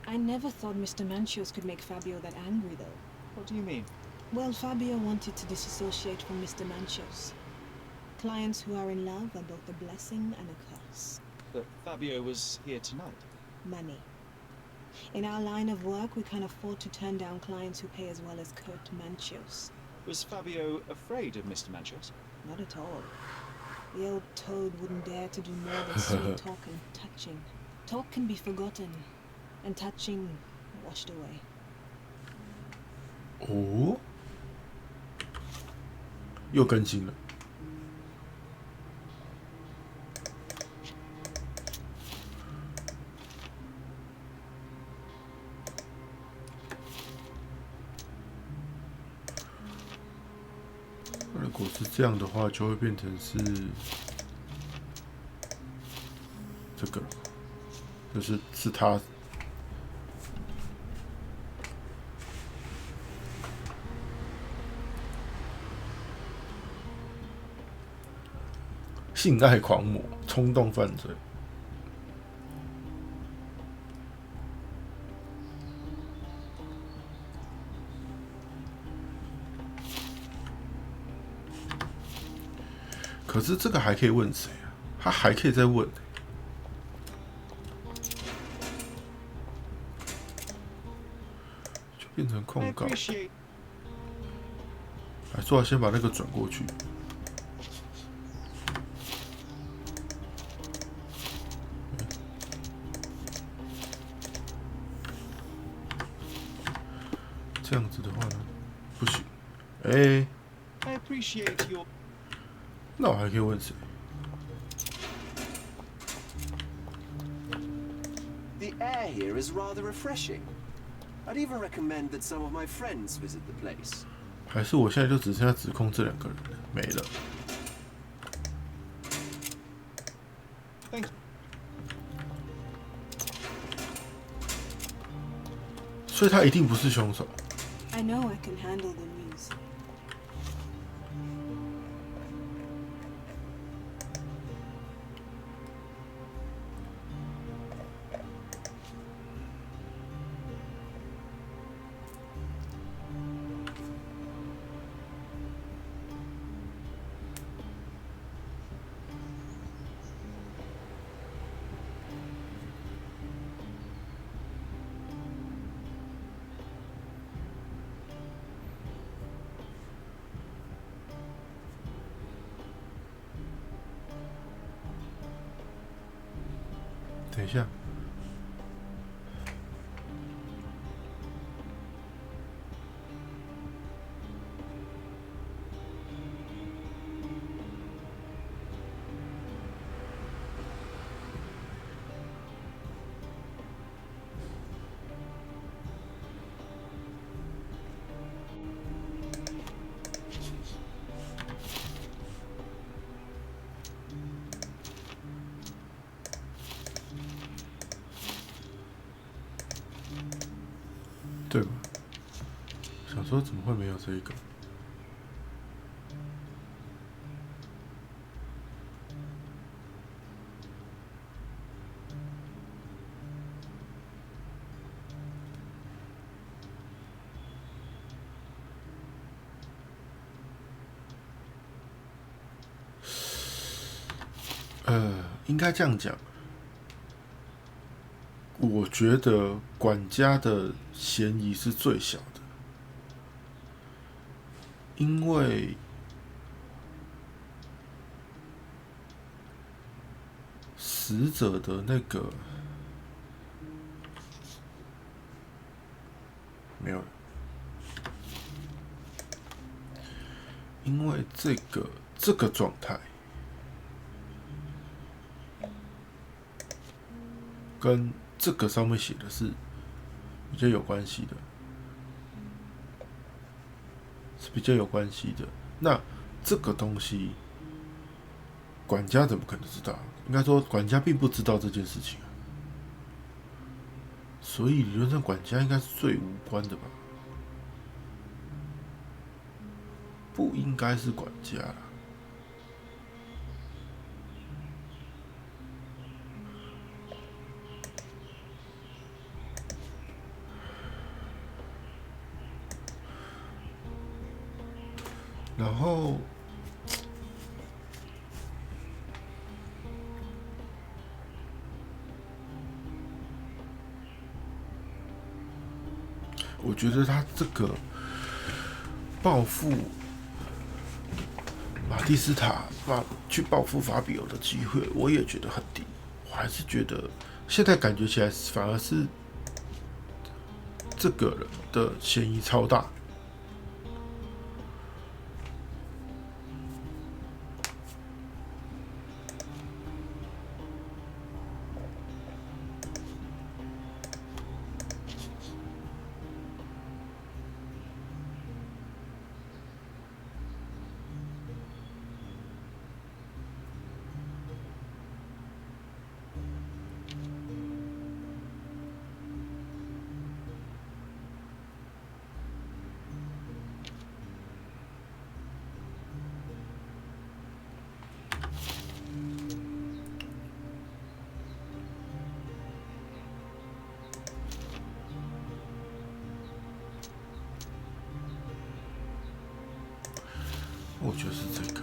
I never thought Mr. Manchios could make Fabio that angry, though. What do you mean? Well, Fabio wanted to disassociate from Mr. Manchios. Clients who are in love are both a blessing and a curse. that Fabio was here tonight? Money. In our line of work, we can't afford to turn down clients who pay as well as Kurt Manchios. Was Fabio afraid of Mr. Manchios? Not at all. The old toad wouldn't dare to do more than sweet talk and touching. Talk can be forgotten, and touching washed away. 哦，又更新了。如果是这样的话，就会变成是这个，是他。性爱狂魔，冲动犯罪。可是这个还可以问谁啊？他还可以再问。就变成控告。还说要先把那个转过去。这样子的话呢，不行。哎，那我还可以问谁？ The air here is rather refreshing. I'd even recommend that some of my friends visit the place. 还是我现在就只剩下指控这两个人了，没了。所以他一定不是凶手。I know I can handle the news. 等一下，对吧？想说怎么会没有这一个？应该这样讲。我觉得管家的嫌疑是最小的，因为死者的那个没有了，因为这个状态跟这个上面写的是比较有关系的，是比较有关系的。那这个东西，管家怎么可能知道？应该说，管家并不知道这件事情啊。所以理论上，管家应该是最无关的吧？不应该是管家啦。然后，我觉得他这个报复马蒂斯塔去报复法比欧的机会，我也觉得很低。我还是觉得现在感觉起来反而是这个人的嫌疑超大。我觉得是这个。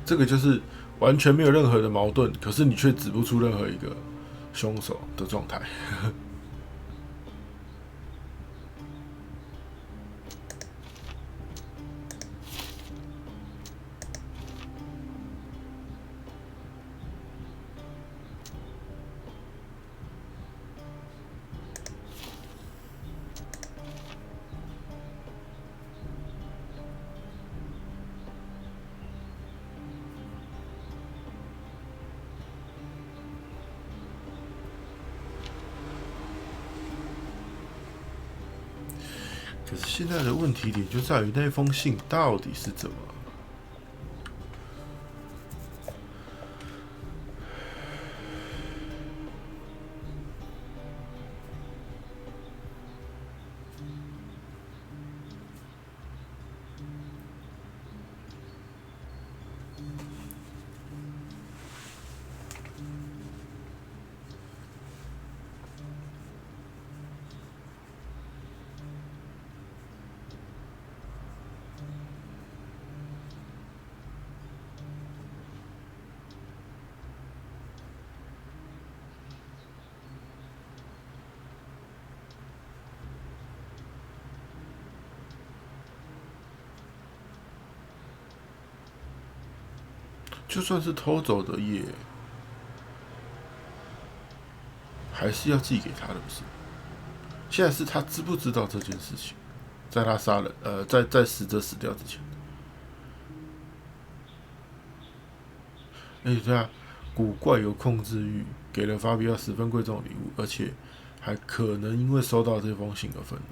这个就是完全没有任何的矛盾，可是你却指不出任何一个凶手的状态。可是现在的问题点就在于那封信到底是怎么？就算是偷走的，也还是要寄给他的，不是？现在是他知不知道这件事情？在他杀人，在死者死掉之前。对啊，古怪有控制欲，给了法比奥10分贵重的礼物，而且还可能因为收到这封信而愤怒，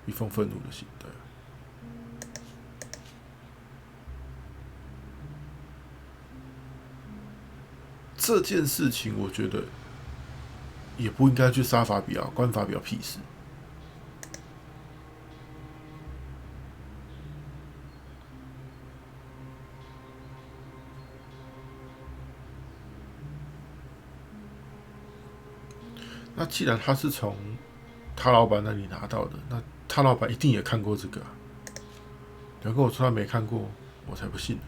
一封愤怒的信，对。这件事情，我觉得也不应该去杀法比奥，关法比奥屁事。那既然他是从他老板那里拿到的，那他老板一定也看过这个啊。你要跟我说他没看过，我才不信呢。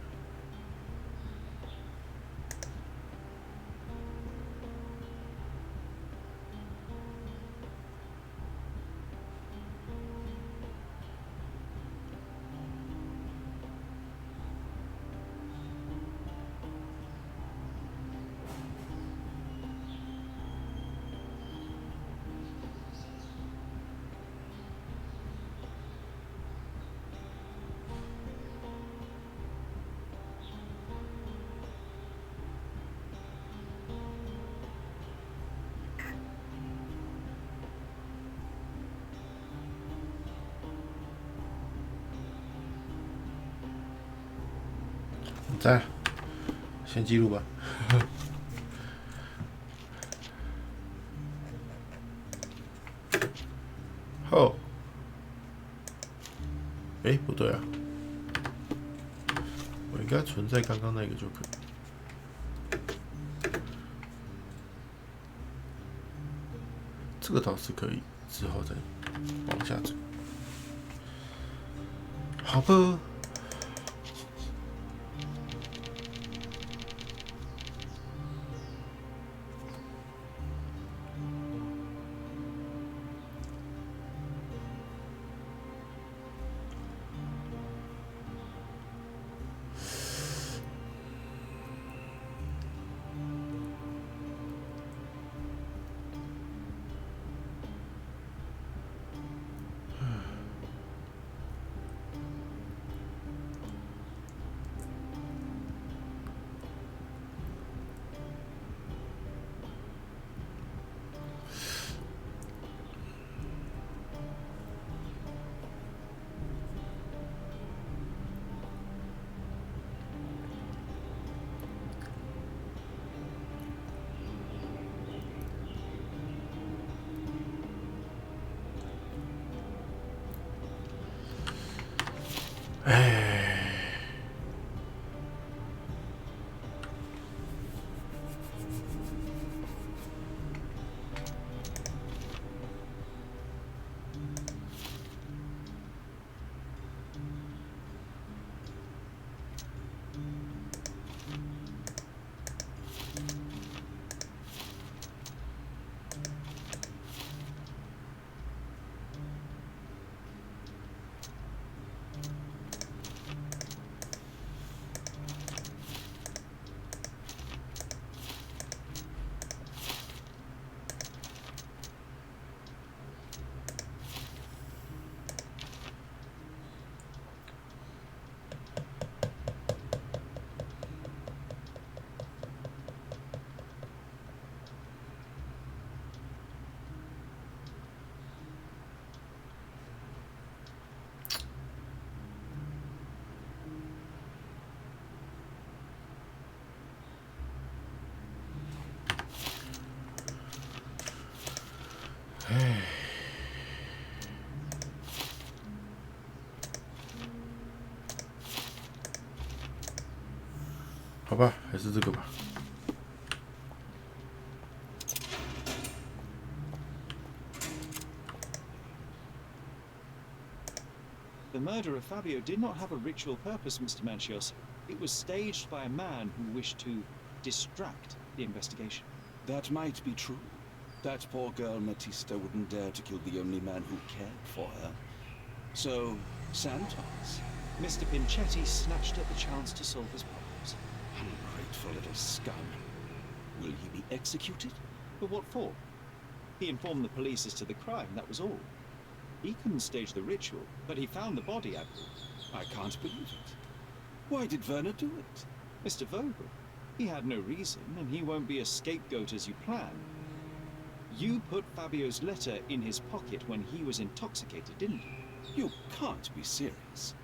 在，先记录吧。后，不对啊，我应该存在刚刚那个就可以。这个倒是可以，之后再往下走。好吧。哎，好吧，还是这个吧。The murder of Fabio did not have a ritual purpose, Mr. Manchios. It was staged by a man who wished to distract the investigation. That might be true. That poor girl Matista wouldn't dare to kill the only man who cared for her. So, Santos. Mr. Pinchetti snatched at the chance to solve his problems. Ungrateful little scum. Will he be executed? But what for? He informed the police as to the crime, that was all. He couldn't stage the ritual, but he found the body, Admiral. I can't believe it. Why did Werner do it? Mr. Vogel. He had no reason, and he won't be a scapegoat as you plan. You put Fabio's letter in his pocket when he was intoxicated, didn't you? You can't be serious.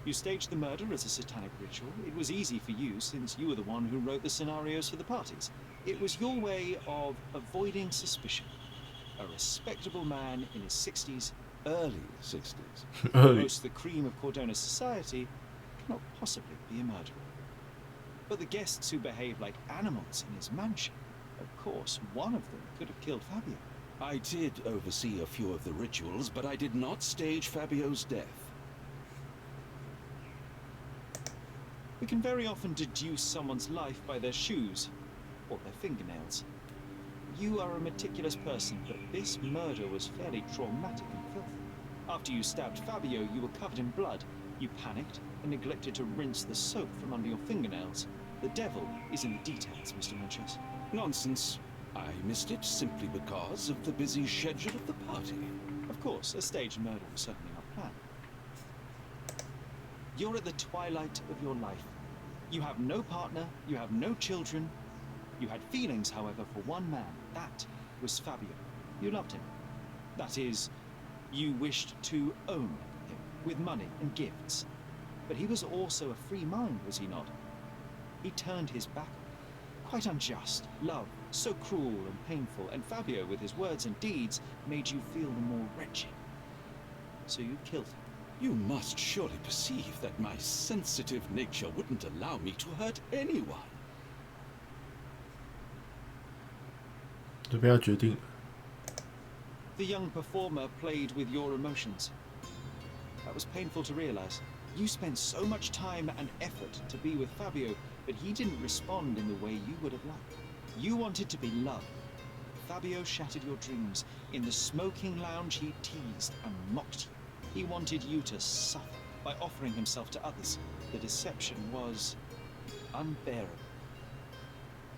You staged the murder as a satanic ritual. It was easy for you, since you were the one who wrote the scenarios for the parties. It was your way of avoiding suspicion. A respectable man in his 60s, Early 60s. most the cream of Cordona society, cannot possibly be a murderer. But the guests who behave like animals in his mansion, of course, one of them could have killed Fabio. I did oversee a few of the rituals, but I did not stage Fabio's death. We can very often deduce someone's life by their shoes or their fingernails. You are a meticulous person, but this murder was fairly traumatic and filthy. After you stabbed Fabio, you were covered in blood. You panicked and neglected to rinse the soap from under your fingernails. The devil is in the details, Mr. Manchios. Nonsense. I missed it simply because of the busy schedule of the party. Of course, a staged murder was certainly not planned. You're at the twilight of your life. You have no partner, you have no children. You had feelings, however, for one man. That was Fabio. You loved him. That is, you wished to own him with money and gifts. But he was also a free mind, was he not? He turned his back on you. Quite unjust. Love, so cruel and painful. And Fabio, with his words and deeds, made you feel the more wretched. So you killed him. You must surely perceive that my sensitive nature wouldn't allow me to hurt anyone. 这边要决定， The young performer played with your emotions. That was painful to realize. You spent so much time and effort to be with Fabio, but he didn't respond in the way you would have liked. You wanted to be loved. Fabio shattered your dreams. In the smoking lounge, he teased and mocked you. He wanted you to suffer by offering himself to others. The deception was unbearable.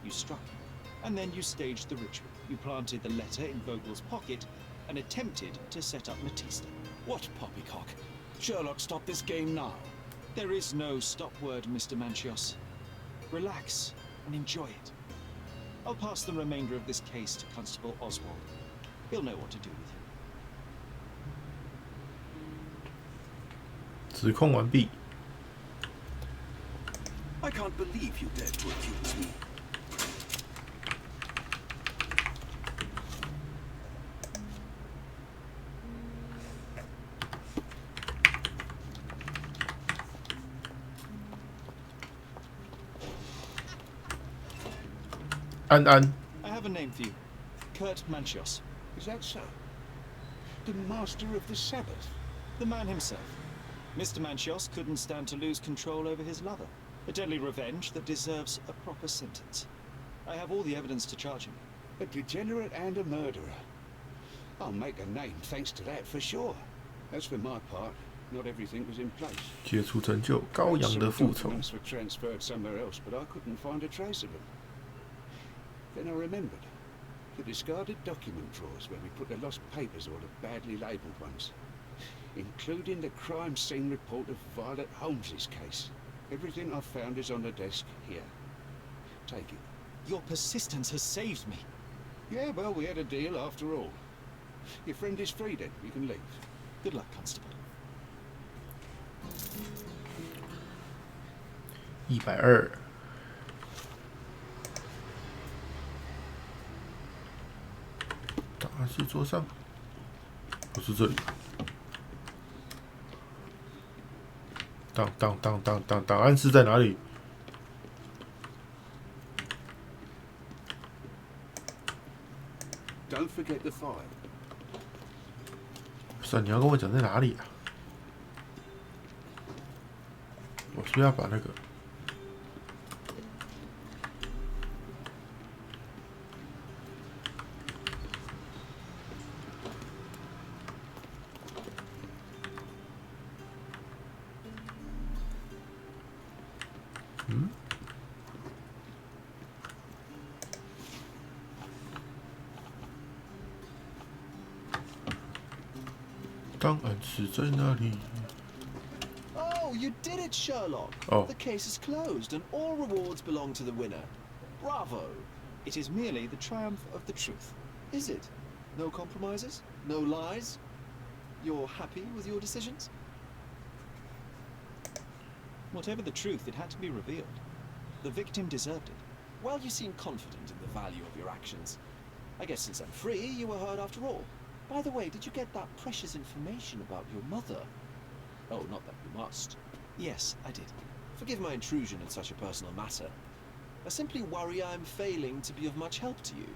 You struck him, and then you staged the ritual. You planted the letter in Vogel's pocket and attempted to set up Matista. What poppycock? Sherlock, stop this game now. There is no stop word, Mr. Manchios. Relax and enjoy it. I'll pass the remainder of this case to Constable Oswald. He'll know what to do with you. 指控完毕。 I can't believe you dared to accuse me. 安安， I have a name for you. Kurt Manchios. Is that so? The master of the Sabbath? The man himself. Mr. Manchios couldn't stand to lose control over his lover. A deadly revenge that deserves a proper sentence. I have all the evidence to charge him. A degenerate and a murderer. I'll make a name thanks to that for sure. As for my part, not everything was in place. 解除成就，羔羊的复仇。 Documents were transferred somewhere else, but I couldn't find a trace of them. Then I remembered. The discarded document drawers where we put the lost papers or the badly labelled ones. Including the crime scene report of Violet Holmes's case. Everything I've found is on the desk here. Take it. Your persistence has saved me. Yeah, well, we had a deal after all. Your friend is free then. You can leave. Good luck, Constable. 120。档案室桌上，不是这里。档案室在哪里？ Don't forget the file. 不是、啊，你要跟我讲在哪里啊？我是不是要把那个？嗯？档案室在哪里？ Oh, you did it, Sherlock. Oh. The case is closed and all rewards belong to the winner. Bravo. It is merely the triumph of the truth. Is it? No compromises? No lies? You're happy with your decisions? Whatever the truth, it had to be revealed. The victim deserved it. Well, you seem confident in the value of your actions. I guess since I'm free, you were heard after all. By the way, did you get that precious information about your mother? Oh, not that you must. Yes, I did. Forgive my intrusion in such a personal matter. I simply worry I'm failing to be of much help to you.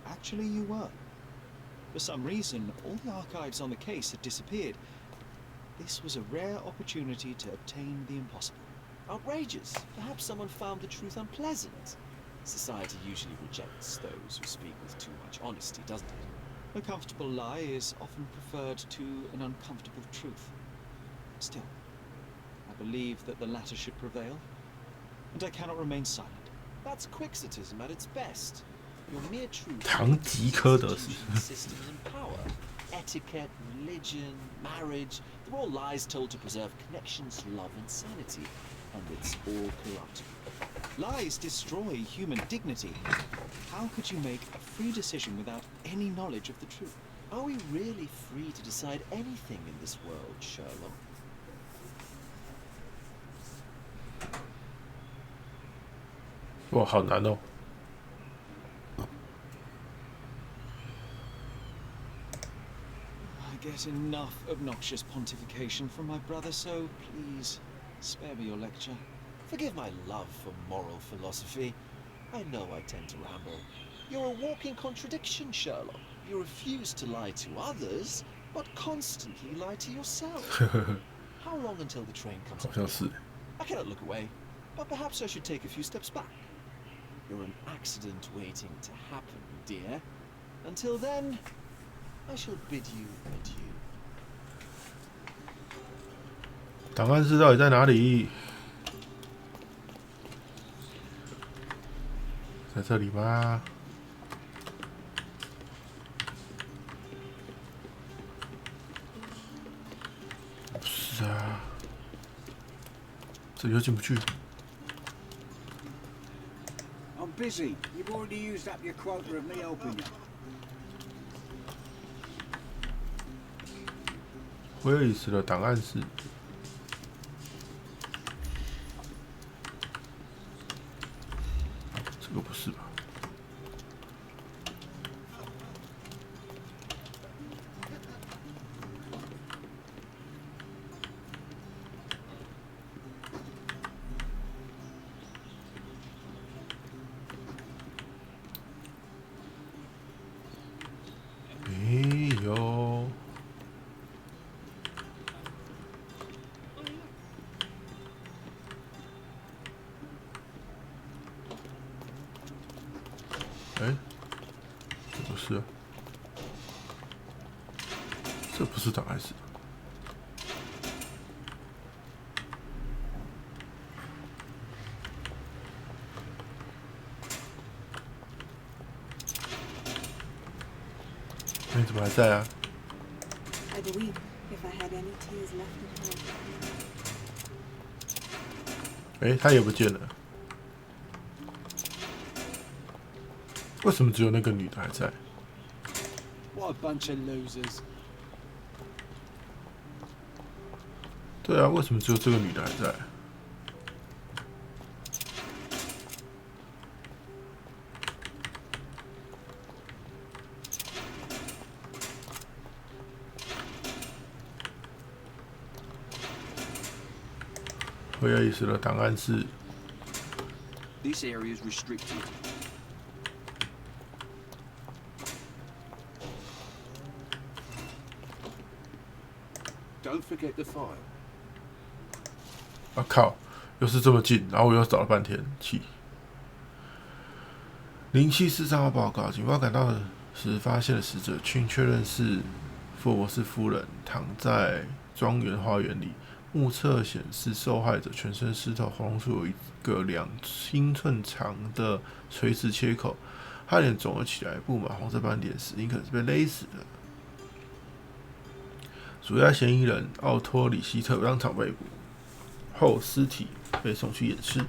Actually, you were. For some reason, all the archives on the case had disappeared. This was a rare opportunity to obtain the impossible. Outrageous. Perhaps someone found the truth unpleasant. Society usually rejects those who speak with too much honesty, doesn't it? A comfortable lie is often preferred to an uncomfortable truth. Still, I believe that the latter should prevail, and I cannot remain silent. That's quixotism at its best. Your mere truth. 堂吉诃德是。 Systems and power, etiquette, religion, marriage, they're all lies told to preserve connections, love, and sanity, and it's all corrupt. Lies destroy human dignity. How could you make a free decision without any knowledge of the truth? Are we really free to decide anything in this world, Sherlock? 哇，好难哦！ I get enough obnoxious pontification from my brother, so please spare me your lecture. Forgive my love for moral philosophy. I know I tend to ramble. You're a walking contradiction, Sherlock. You refuse to lie to others, but constantly lie to yourself. How long until the train comes 好 up? 像是。 I cannot look away, but perhaps I should take a few steps back. You're an accident waiting to happen, dear. Until then, I shall bid you adieu. 档案室到底在哪里？在这里吗？不是啊，这里又进不去。 I'm busy. You've already used up your quota of me helping you. Where is 的档案室？这个不是吧？哎，这不是啊，这不是档案室。你怎么还在啊？ I'd weep if I had any tears left at home. 哎，他也不见了。为什么只有那个女的还在？ What a bunch of losers. 对啊，为什么只有这个女的还在？我有意思了，档案是 This area is restricted. Don't forget the file. 啊靠，又是这么近，然后我又找了半天，气。074账号报告，警方赶到时发现了死者，并确认是福伯斯夫人，躺在庄园花园里。目测显示，受害者全身湿透，喉咙处有一个2英寸长的垂直切口，她脸肿了起来，布满红色斑点，死因可能是被勒死的。主要嫌疑人奥托里希特当场被捕，后尸体被送去验尸。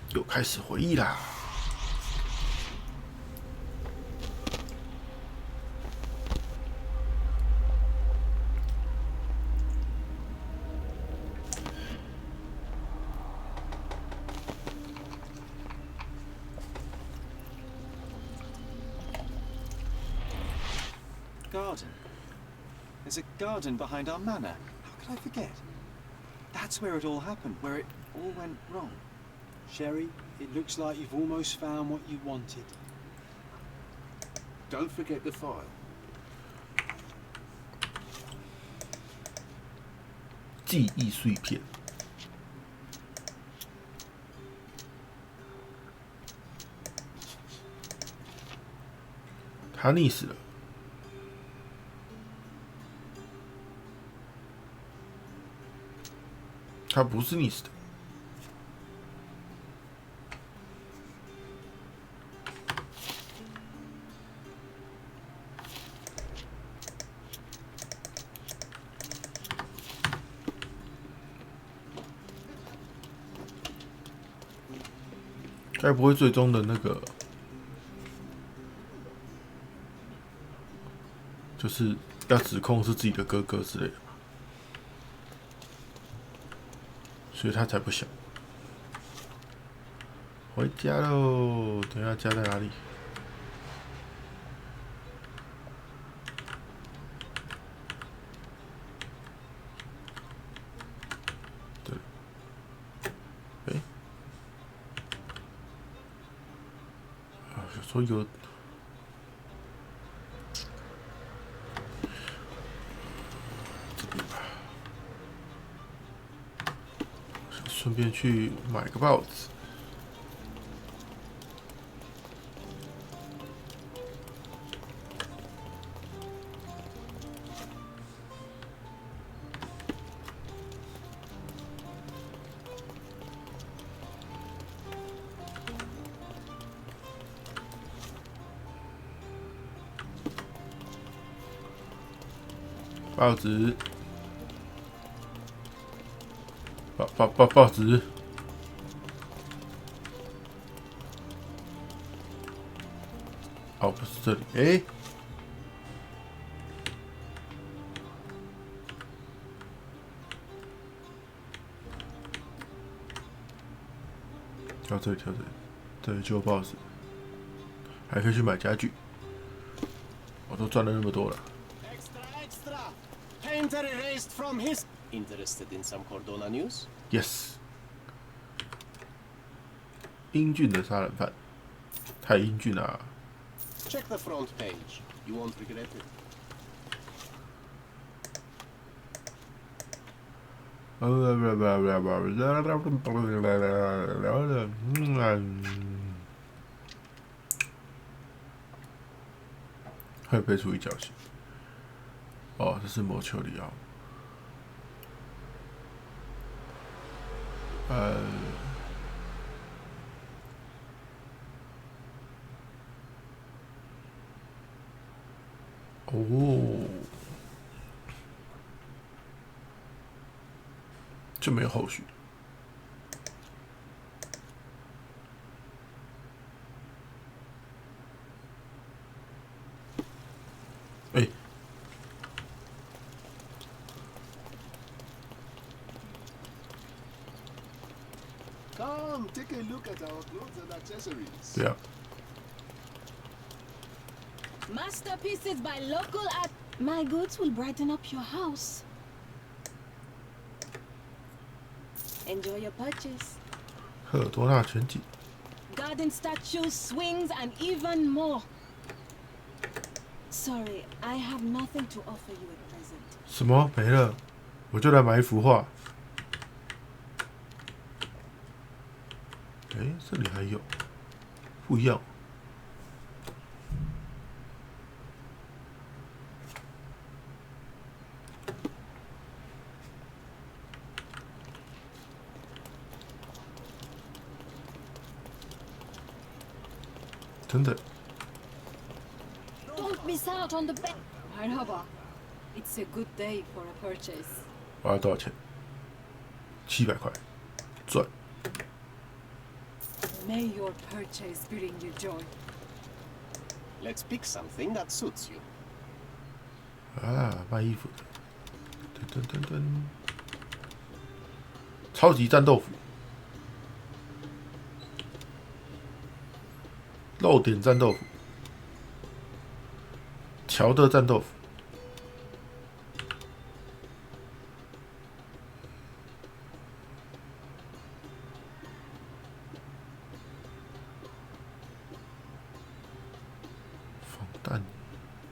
又开始回忆啦。Garden. There's a garden behind our manor. How could I forget? That's where it all happened, where it all went wrong. Sherry, it looks like you've almost found what you wanted. Don't forget the file. 记忆碎片。他溺死了。他不是溺死的。该不会最终的那个就是要指控是自己的哥哥之类的吧？所以他才不想回家喽。等一下家在哪里？对，哎，有时候有。顺便去买个报纸。报纸。报纸，哦，不是这里，哎，挑这里，这里就有报纸，还可以去买家具，我都赚了那么多了。Extra! Painter erased from his. Interested in some Cordona news? Yes. 英俊的杀人犯，太英俊了。Check the front page. You won't regret it. 看，会被处以绞刑。哦，这是魔丘里奥。哦，就没有后续。哎， Come, take a look at our clothes and accessories. 对啊， Masterpieces by local art. My goods will brighten up your house. Enjoy your purchase. 赫尔多纳全景。 Garden statues, swings, and even more. Sorry, I have nothing to offer you at present. 什么没了？我就来买一幅画。哎，这里还有，不一样。真的， Don't miss out on the best. Marhaba. It's a good day for a purchase. 我要多少钱？700块，赚。 May your purchase bring you joy. Let's pick something that suits you. 啊，卖衣服的。噔噔噔噔，超级战斗服，露点战斗服，乔的战斗服。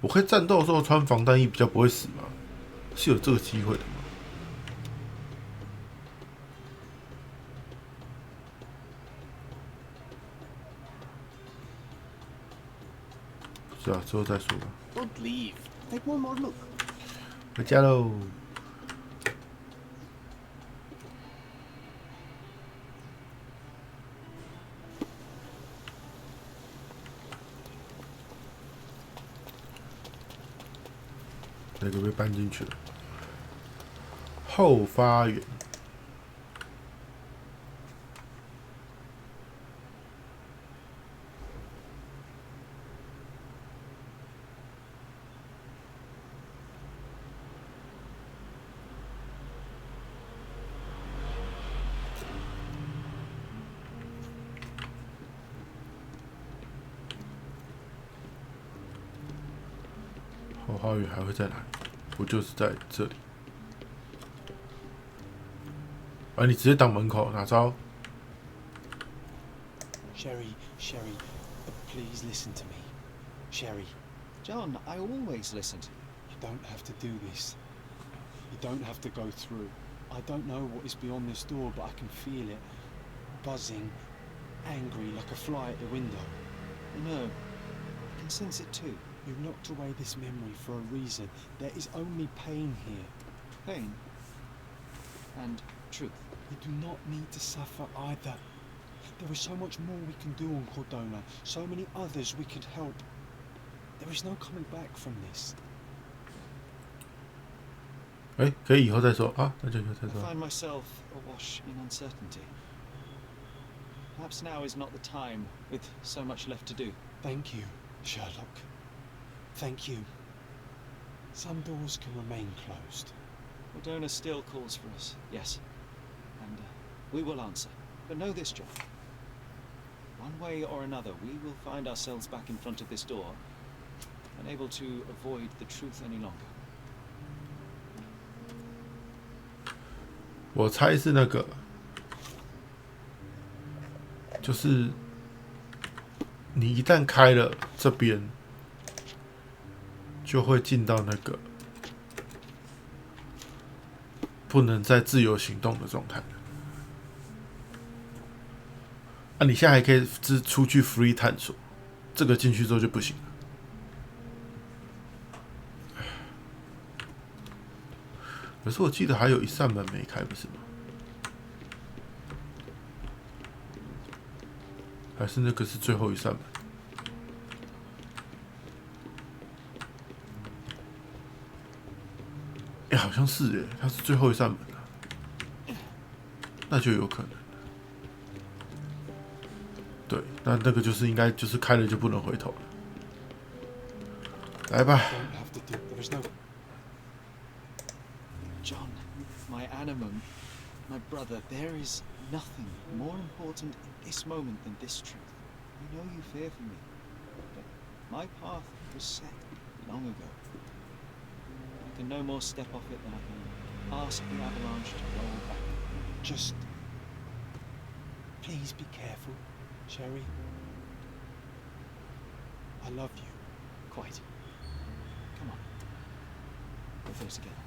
我可以战斗的时候穿防弹衣，比较不会死吗？是有这个机会的吗？不知道，之后再说吧。 Don't leave. Take one more look. 回家喽。那个被搬进去了。后花园。后花园还会在哪里？不就是在这里？啊，你直接挡门口，哪招？ Sherry, please listen to me. Sherry, John, I always listened. you don't have to do this. You don't have to go through. I don't know what is beyond this door, but I can feel it. Buzzing, angry like a fly at the window. No, I can sense it too. You've locked away this memory for a reason. There is only pain here. Pain and truth. You do not need to suffer either. There is so much more we can do on Cordona, so many others we could help. There is no coming back from this. 哎，可以以后再说啊，那就以后再 I 说。 find myself awash in uncertainty. Perhaps now is not the time, with so much left to do. Thank you, Sherlock. Thank you. Some doors can remain closed. Cordona still calls for us, yes. And we will answer. But know this, John. One way or another, we will find ourselves back in front of this door, unable to avoid the truth any longer. 我猜是那个，就是你一旦开了这边，就会进到那个不能再自由行动的状态。啊，你现在还可以出去 free 探索，这个进去之后就不行了。可是我记得还有一扇门没开，不是吗？还是那个是最后一扇门？哎，好像是哎，它是最后一扇门啊，那就有可能。对，那个就是应该就是开了就不能回头了。来吧。John, my animum, my brother, there is nothing more important in this moment than this truth. I know you fear for me, but my path was set long ago. I can no more step off it than I can ask the avalanche to roll back. Just... please be careful, Sherry. I love you. Quite. Come on. We'll face together.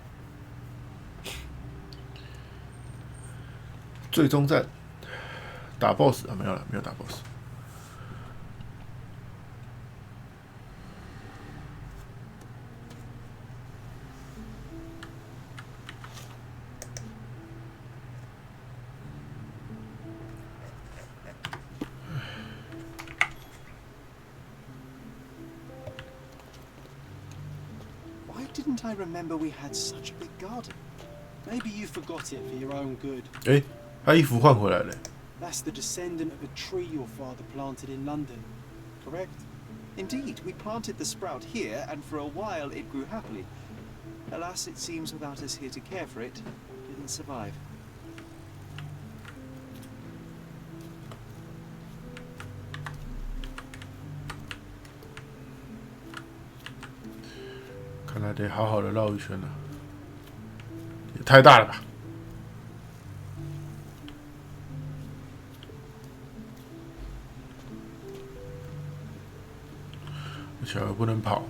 最终战打 BOSS 啊，没有了，没有打 BOSS。Why didn't I remember we had such a big garden? Maybe you forgot it for your own good. 哎，他衣服换回来了。That's the descendant of a tree your father planted in London, correct? Indeed, we planted the sprout here, and for a while it grew happily. Alas, it seems without us here to care for it, didn't survive. 看来得好好的绕一圈了，也太大了吧！而且还不能跑。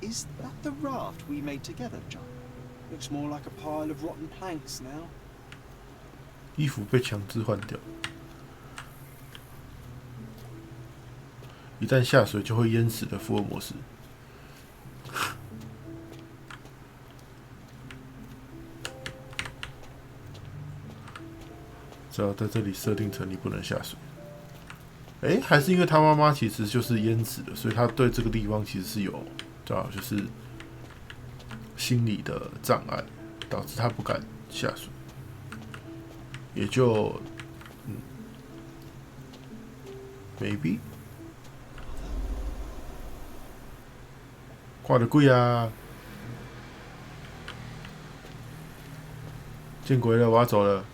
Is that the raft we made together, John? Looks more like a pile of rotten planks now. 衣服被强制换掉，一旦下水就会淹死的福尔摩斯。只要在这里设定成你不能下水。哎，还是因为他妈妈其实就是淹死的，所以他对这个地方其实是有，知道就是心理的障碍，导致他不敢下水。也就maybe 挂得贵啊！见鬼了，我要走了。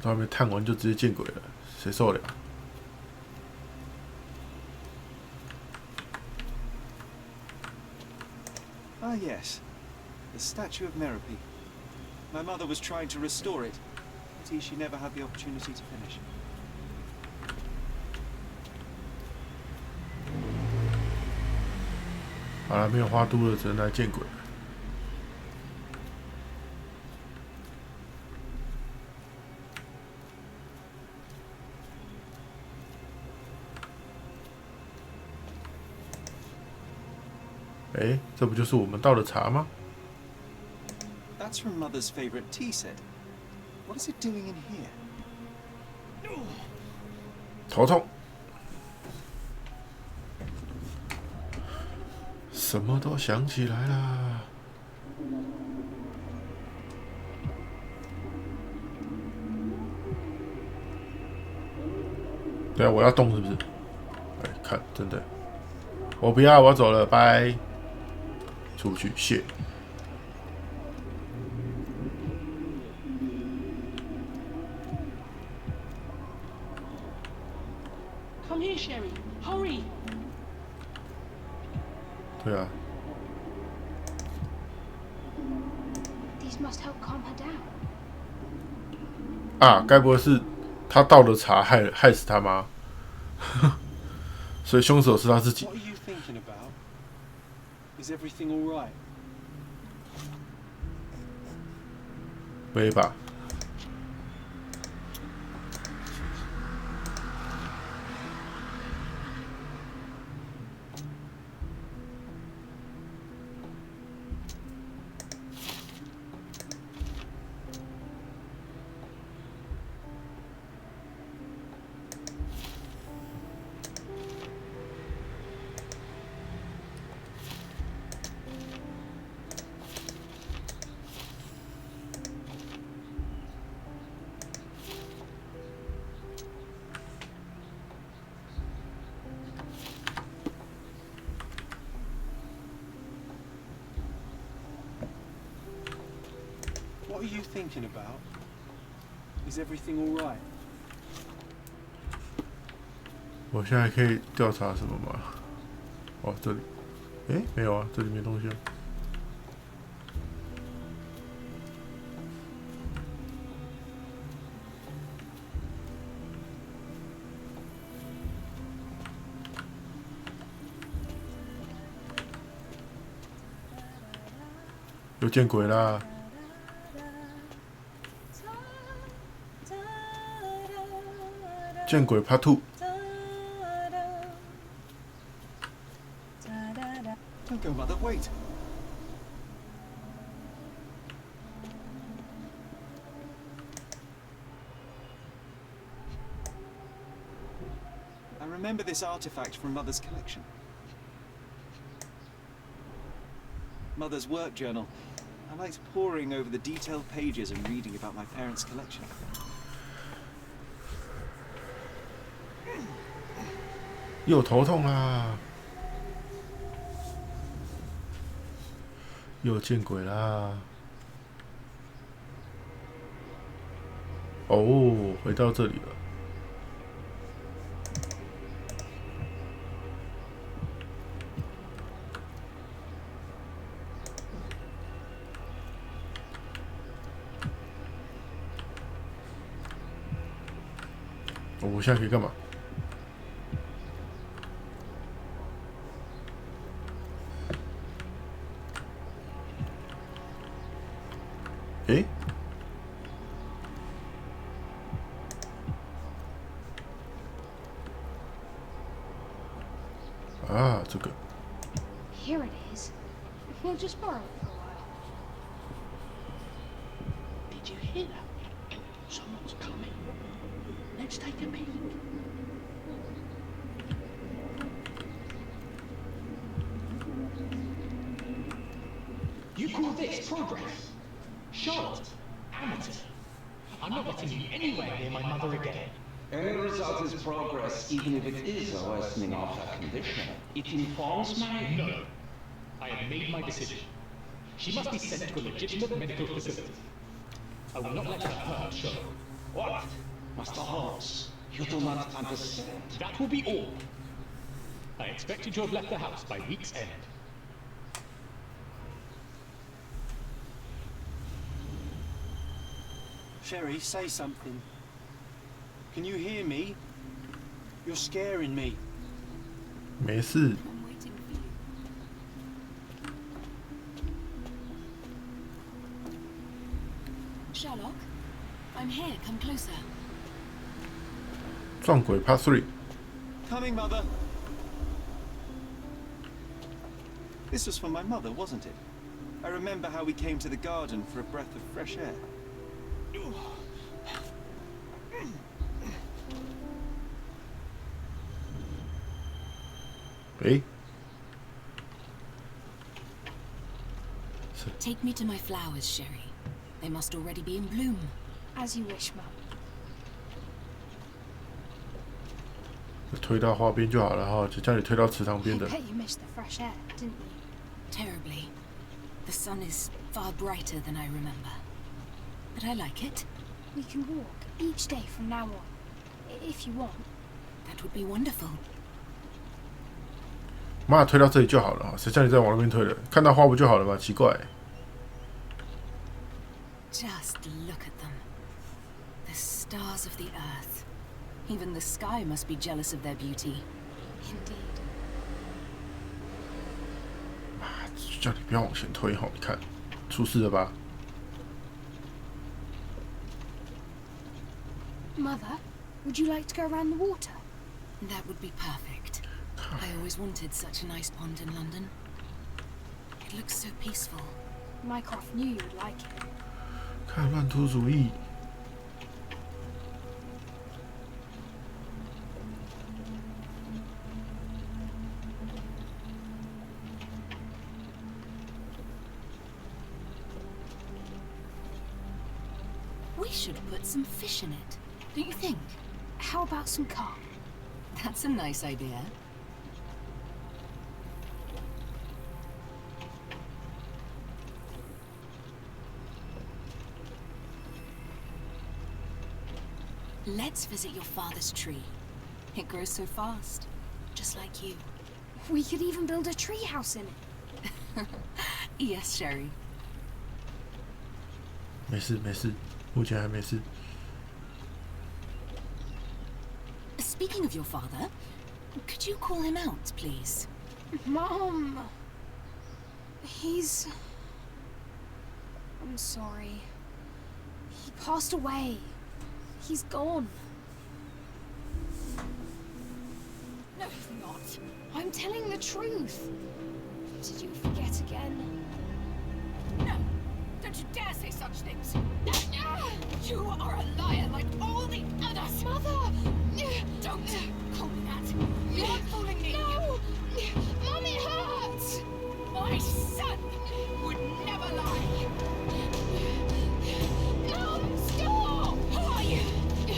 到外面探完就直接见鬼了，谁受得了？ Ah, yes. The statue of Merope. My mother was trying to restore it. Pity she never had the opportunity to finish. 好了，没有花都了，只能来见鬼了。哎，这不就是我们倒的茶吗？ That's from Mother's favorite tea set. What is it doing in here? 头痛，什么都想起来啦。对啊，我要动是不是？哎，看，真的，我不要，我要走了，拜。出去，谢。Come here, Sherry. Hurry. 对啊， These must help calm her down. 啊，该不会是他倒的茶害死他妈？所以凶手是他自己。 What are you thinking about? Is everything all right? 背吧。What are you thinking about? Is everything all right? 我现在可以调查什么吗？哦，这里，诶，没有啊，这里没东西啊。又见鬼啦！见鬼 Part 2。 Don't go, Mother. Wait. I remember this artifact from Mother's collection. Mother's work journal. I liked poring over the detailed pages and reading about my parents' collection. 又头痛啦！又见鬼啦！哦，回到这里了。我现在可以干嘛？诶？啊，这个。 Here it is. We'll just borrow it for a while. Did you hear that? Someone's coming. Let's take a peek. You call this progress? Charlotte, amateur. I'm not letting you anywhere near my mother again. Any result is progress, even if it is a worsening of her condition. It informs my... No. I have made my decision. She must be sent to a legitimate medical facility. I will not let her hurt Sherlock. What? Master Holmes, you do not understand. That will be all. I expected to have left the house by week's end. Sherry, say something. Can you hear me? You're scaring me. 没事。 I'm waiting for you. Sherlock, I'm here. Come closer. 撞鬼 Part 3。 Coming, Mother. This was for my mother, wasn't it? I remember how we came to the garden for a breath of fresh air. 诶， Take me to my flowers, Sherry. They must already be in bloom. As you wish, Mum. 推到花边就好了哈，就叫你推到池塘 I 边的。 bet you missed the fresh air, didn't you? Terribly. The sun is far brighter than I remember. But I like it. We can walk each day from now on, if you want. That would be wonderful. 妈，推到这里就好了，谁叫你再往那边推了？看到花不就好了吗？奇怪。Just look at them. The stars of the earth. Even the sky must be jealous of their beauty. Indeed. 啊，叫你不要往前推哈！你看，出事了吧？ Mother, would you like to go around the water? That would be perfect. I always wanted such a nice pond in London. It looks so peaceful. Mycroft knew you would like it. 看乱出主意。We should put some fish in it, don't you think? How about some carp? That's a nice idea. Let's visit your father's tree. It grows so fast, just like you. We could even build a tree house in it. Yes, Sherry. 没事没事，目前还没事。 Speaking of your father, could you call him out, please? Mom! I'm sorry. He passed away. He's gone. No, he's not. I'm telling the truth. Did you forget again? No! Don't you dare say such things! You are a liar like all the others! Mother! Don't call me that! You're fooling me! No! Mom, it hurts! My son would never lie! Mom, stop! Who are you?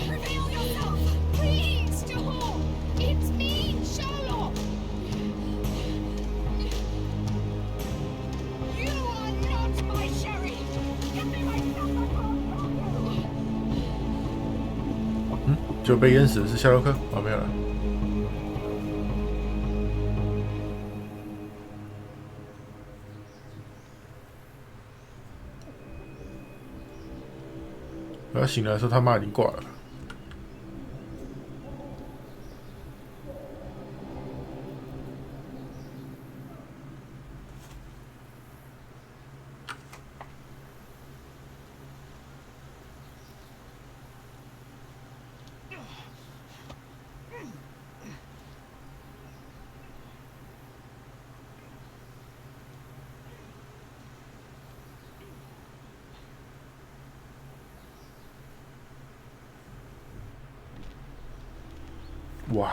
Reveal yourself! Please, stop! It's me, Sherlock! You are not my Sherry! Give me my stuff! 就被淹死的是夏洛克？哦，没有了。我要醒来的时候，他妈已经挂了。哇！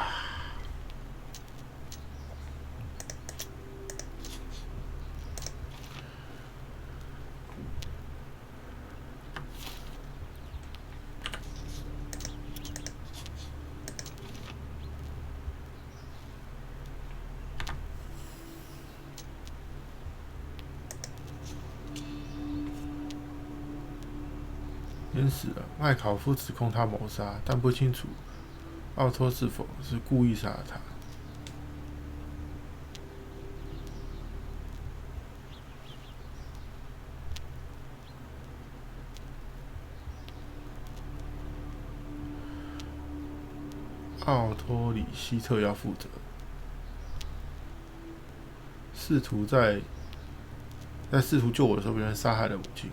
淹死了。麦考夫指控他谋杀，但不清楚奥托是否是故意杀了他。奥托里希特要负责，试图在试图救我的时候，别人杀害了母亲。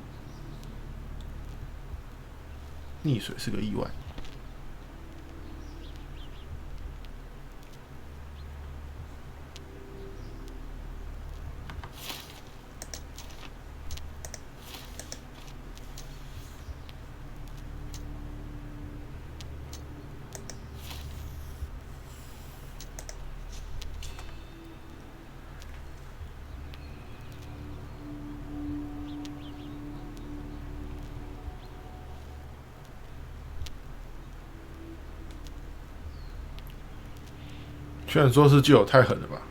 溺水是个意外。虽然说是就有太狠了吧。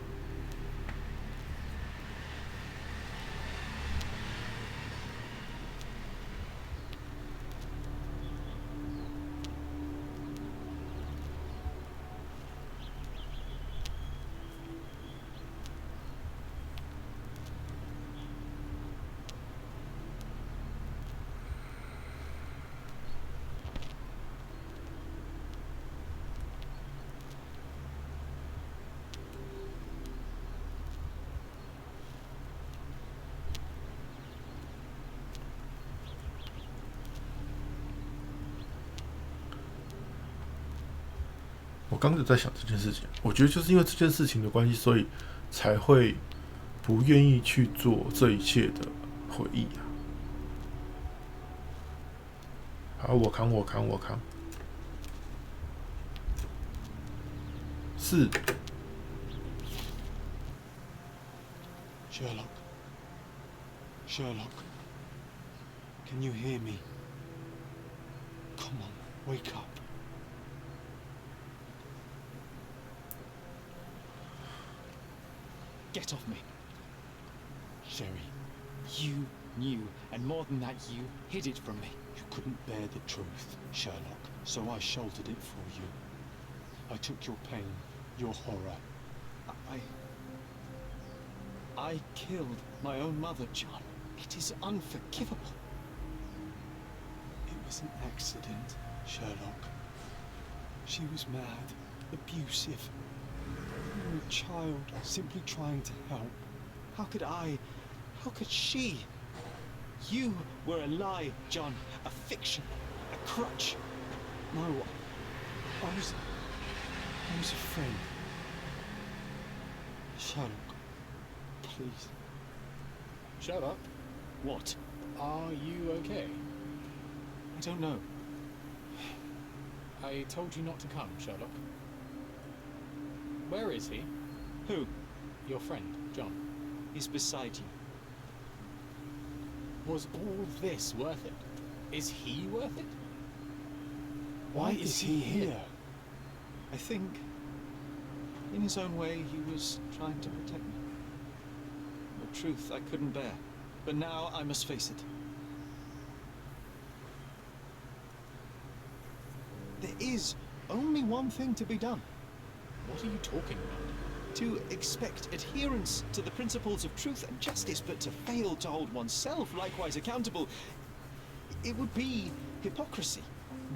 我刚才在想这件事情，我觉得就是因为这件事情的关系，所以才会不愿意去做这一切的回忆啊。好，我扛。4。Sherlock, can you hear me? Come on, wake up. Get off me. Sherry, You knew, and more than that, you hid it from me. you couldn't bear the truth, Sherlock, so I sheltered it for you. I took your pain, your horror. I killed my own mother, John. It is unforgivable. It was an accident, Sherlock. She was mad, abusive. You were a child, simply trying to help. How could I? How could she? You were a lie, John. A fiction. A crutch. No, I was a friend. Sherlock, please. Sherlock, What? are you okay? I don't know. I told you not to come, Sherlock. Where is he? Who? Your friend, John. He's beside you. Was all this worth it? Is he worth it? Why is he here? I think, in his own way, he was trying to protect me. The truth I couldn't bear. But now I must face it. There is only one thing to be done. What are you talking about? To expect adherence to the principles of truth and justice, but to fail to hold oneself likewise accountable, it would be hypocrisy.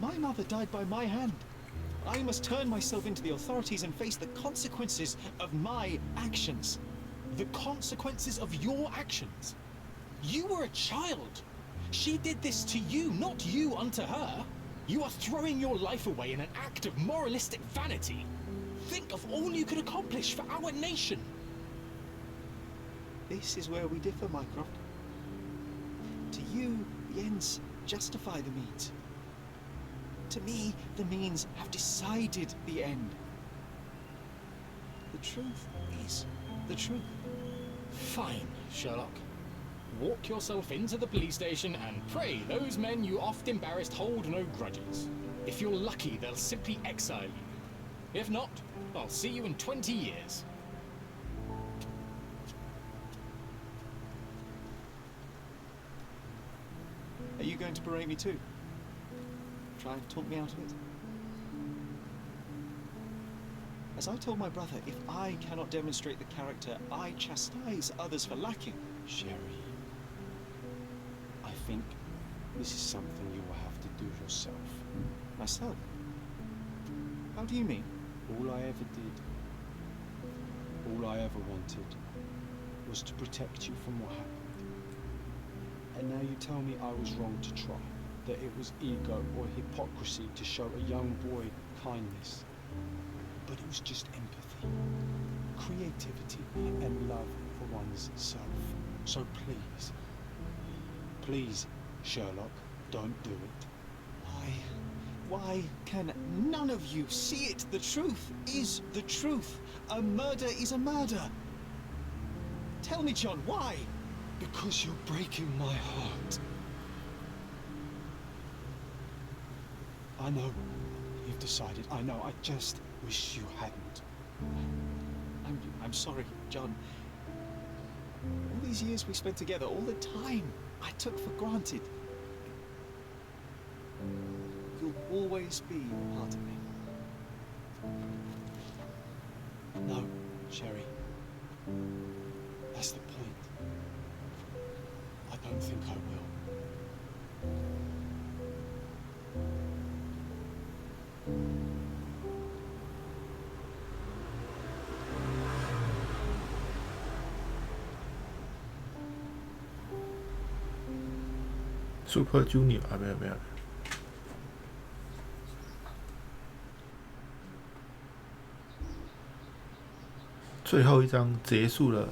My mother died by my hand. I must turn myself into the authorities and face the consequences of my actions. The consequences of your actions? You were a child. She did this to you, not you unto her. You are throwing your life away in an act of moralistic vanity. Think of all you could accomplish for our nation. This is where we differ, Mycroft. To you, the ends justify the means. To me, the means have decided the end. The truth is the truth. Fine, Sherlock. Walk yourself into the police station and pray those men you oft embarrassed hold no grudges. If you're lucky, they'll simply exile you. If not, I'll see you in 20 years. Are you going to berate me too? Try and talk me out of it? As I told my brother, if I cannot demonstrate the character I chastise others for lacking... Sherry, I think this is something you will have to do yourself. Myself? How do you mean? All I ever did, all I ever wanted, was to protect you from what happened. And now you tell me I was wrong to try, that it was ego or hypocrisy to show a young boy kindness. But it was just empathy, creativity, and love for one's self. So please, please, Sherlock, don't do it. Why can none of you see it? The truth is the truth. A murder is a murder. Tell me, John, why? Because you're breaking my heart. I know you've decided. I know. I just wish you hadn't. I'm sorry, John. All these years we spent together, all the time I took for granted. You'll always be a part of me. No, Sherry. That's the point. I don't think I will. Super Junior 没有。最后一章结束了。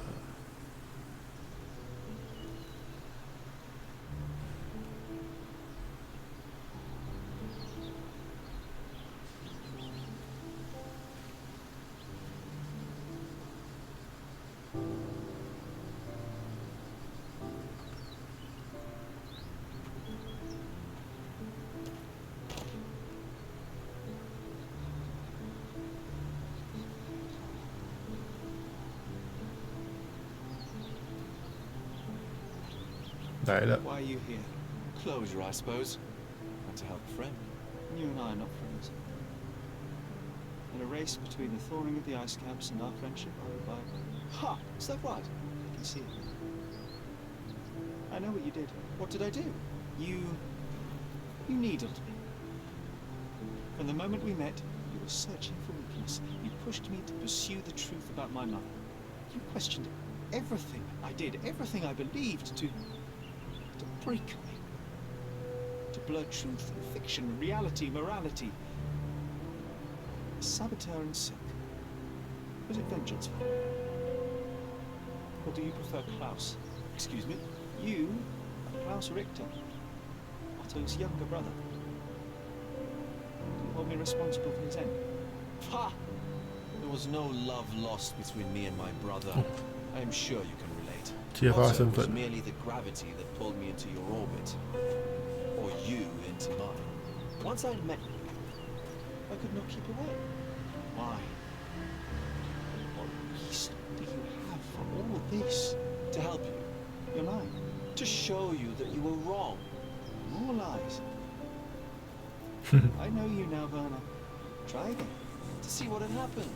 来了。 Why are you here? Closure, I suppose. And to help a friend. You and I are not friends. In a race between the thawing of the ice caps and our friendship, I would buy. Ha! Is that right? I can see it. I know what you did. What did I do? You needled me. From the moment we met, you were searching for weakness. You pushed me to pursue the truth about my mother. You questioned everything I did, everything I believed, to break me. To blur truth and fiction, reality, morality. A saboteur in silk. Was it vengeance? Or do you prefer Klaus? Excuse me? You are Klaus Richter, Otto's younger brother. Do you hold me responsible for his end? Ha! There was no love lost between me and my brother. I am sure you can relate. 揭发 Also, 身 it was 份。 merely the gravity that pulled me into your orbit. Or you into mine. Once I'd met you, I could not keep away. Why? What reason do you have for all this? To help you. You're lying. To show you that you were wrong. More lies. I know you now, Werner. Try again. To see what had happened.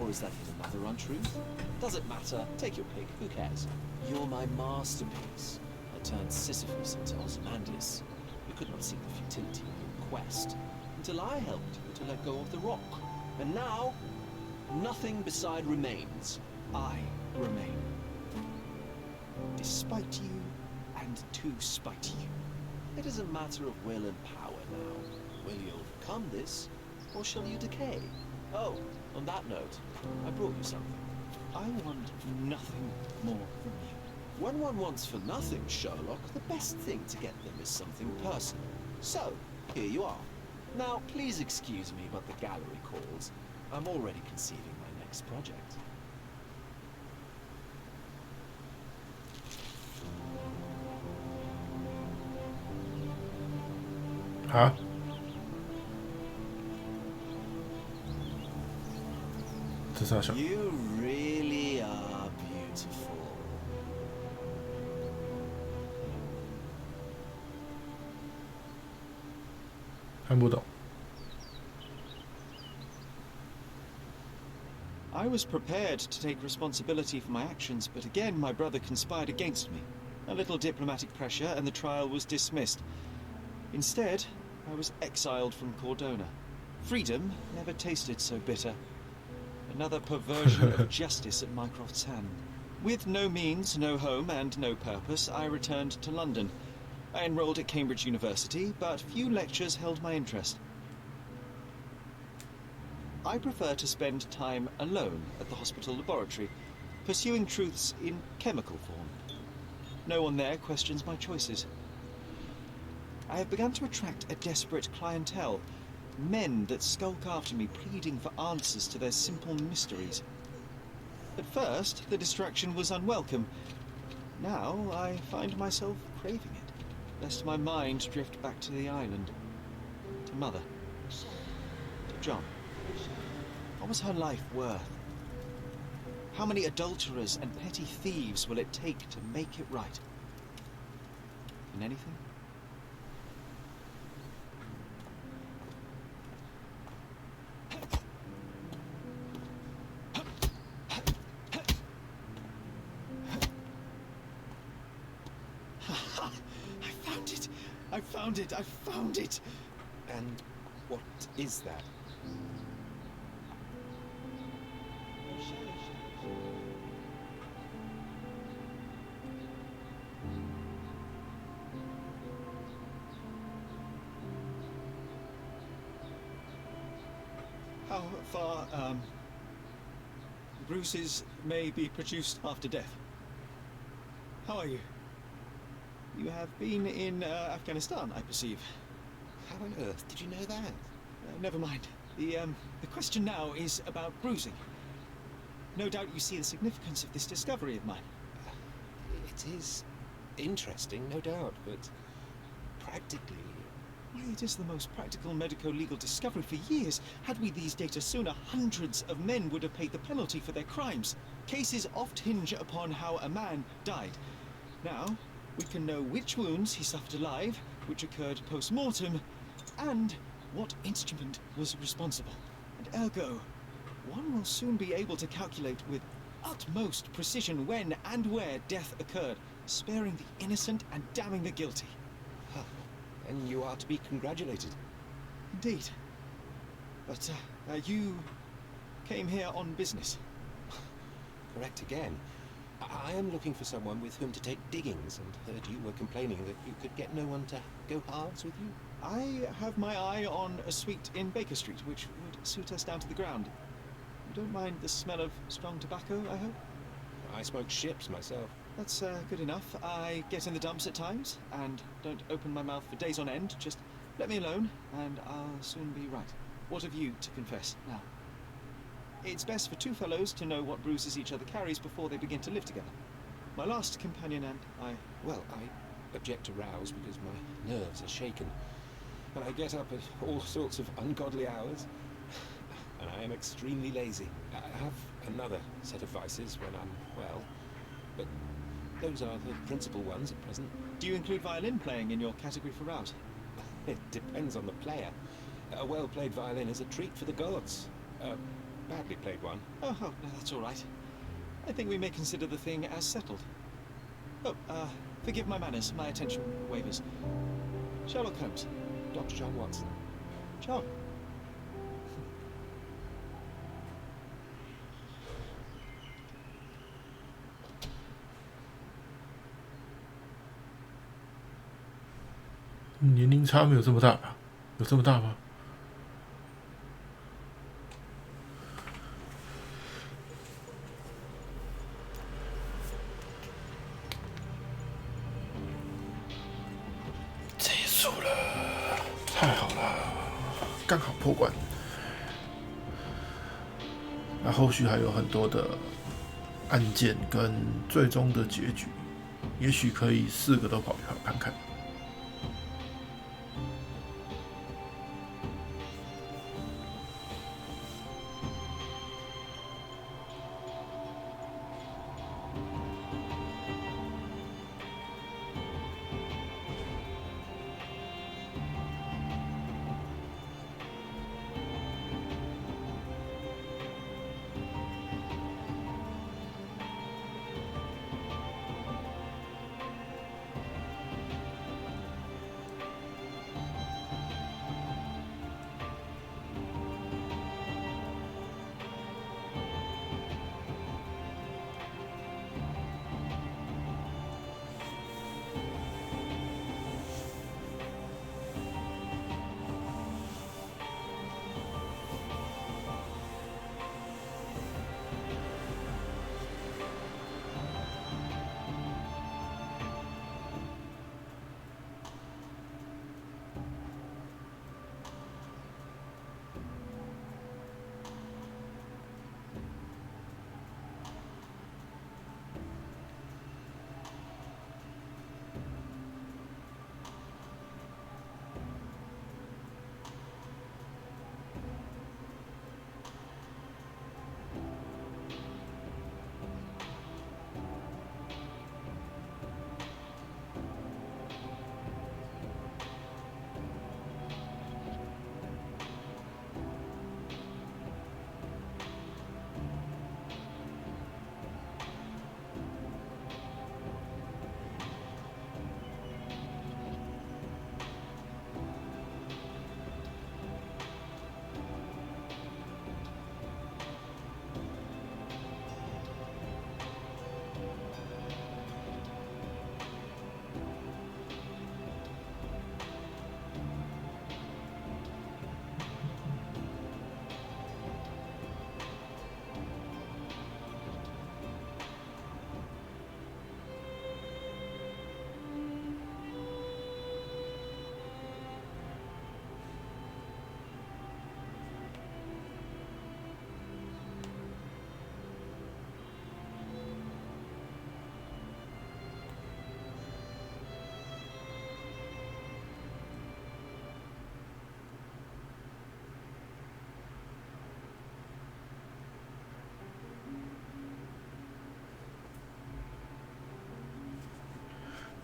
Or is that yet another untruth? Doesn't matter. Take your pick. Who cares? You're my masterpiece. I turned Sisyphus into Ozymandias. You could not see the futility of your quest until I helped you to let go of the rock. And now, nothing beside remains. I remain. Despite you and to spite you. It is a matter of will and power now. Will you overcome this, or shall you decay? Oh, on that note, I brought you something. I want nothing more from you. When one wants for nothing, Sherlock, the best thing to get them is something personal. So, here you are. Now, please excuse me, but the gallery calls. I'm already conceiving my next project.啊？这是啥小？ You really are beautiful. 看不懂。 I was prepared to take responsibility for my actions, but again my brother conspired against me. A little diplomatic pressure and the trial was dismissed. Instead, I was exiled from Cordona. Freedom never tasted so bitter. Another perversion of justice at Mycroft's hand. With no means, no home, and no purpose, I returned to London. I enrolled at Cambridge University, but few lectures held my interest. I prefer to spend time alone at the hospital laboratory, pursuing truths in chemical form. No one there questions my choices. I have begun to attract a desperate clientele, men that skulk after me, pleading for answers to their simple mysteries. At first, the distraction was unwelcome. Now, I find myself craving it, lest my mind drift back to the island, to Mother, to John. What was her life worth? How many adulterers and petty thieves will it take to make it right? In anything? I found it! I found it! I found it! And what is that? How far, bruises may be produced after death. How are you? You have been in Afghanistan, I perceive. How on earth did you know that? Never mind. The question now is about bruising. No doubt you see the significance of this discovery of mine. It is interesting, no doubt, but practically... Why, it is the most practical medico-legal discovery for years. Had we these data sooner, hundreds of men would have paid the penalty for their crimes. Cases oft hinge upon how a man died. Now, we can know which wounds he suffered alive, which occurred post-mortem, and what instrument was responsible. And ergo, one will soon be able to calculate with utmost precision when and where death occurred, sparing the innocent and damning the guilty. Huh. And you are to be congratulated. Indeed. But you came here on business. Correct again. I am looking for someone with whom to take diggings, and heard you were complaining that you could get no one to go halves with you. I have my eye on a suite in Baker Street, which would suit us down to the ground. You don't mind the smell of strong tobacco, I hope? I smoke ships myself. That's good enough. I get in the dumps at times, and don't open my mouth for days on end. Just let me alone, and I'll soon be right. What have you to confess now? It's best for two fellows to know what bruises each other carries before they begin to live together. My last companion and I... Well, I object to rows because my nerves are shaken, and I get up at all sorts of ungodly hours, and I am extremely lazy. I have another set of vices when I'm well, but those are the principal ones at present. Do you include violin playing in your category for rouse? It depends on the player. A well-played violin is a treat for the gods. A badly played one. Oh, no, that's all right. I think we may consider the thing as settled. Oh, forgive my manners, my attention wavers. Sherlock Holmes. Dr. John Watson. John.年龄差没有这么大吧？有这么大吗？结束了，太好了，刚好破关。那后续还有很多的案件跟最终的结局，也许可以4个都跑一跑看看。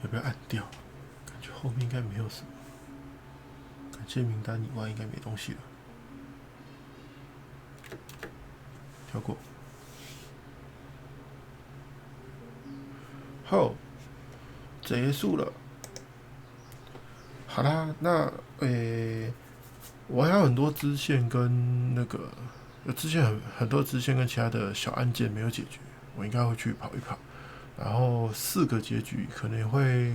要不要按掉？感觉后面应该没有什么。感谢名单以外应该没东西了。跳过。好，结束了。好啦，那我还有很多支线跟那个，之前很多支线跟其他的小案件没有解决，我应该会去跑一跑。然后4个结局可能会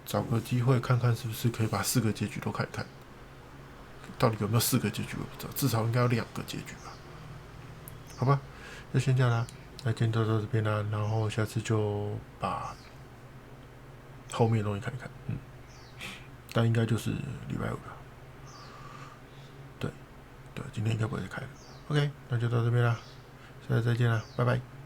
找个机会看看是不是可以把4个结局都看一看。到底有没有4个结局我不知道，至少应该有2个结局吧。好吧，就先这样啦。那今天就到这边啦，然后下次就把后面的东西看一看。但应该就是礼拜5了。对，今天应该不会再开了。OK， 那就到这边啦，下次再见啦，拜拜。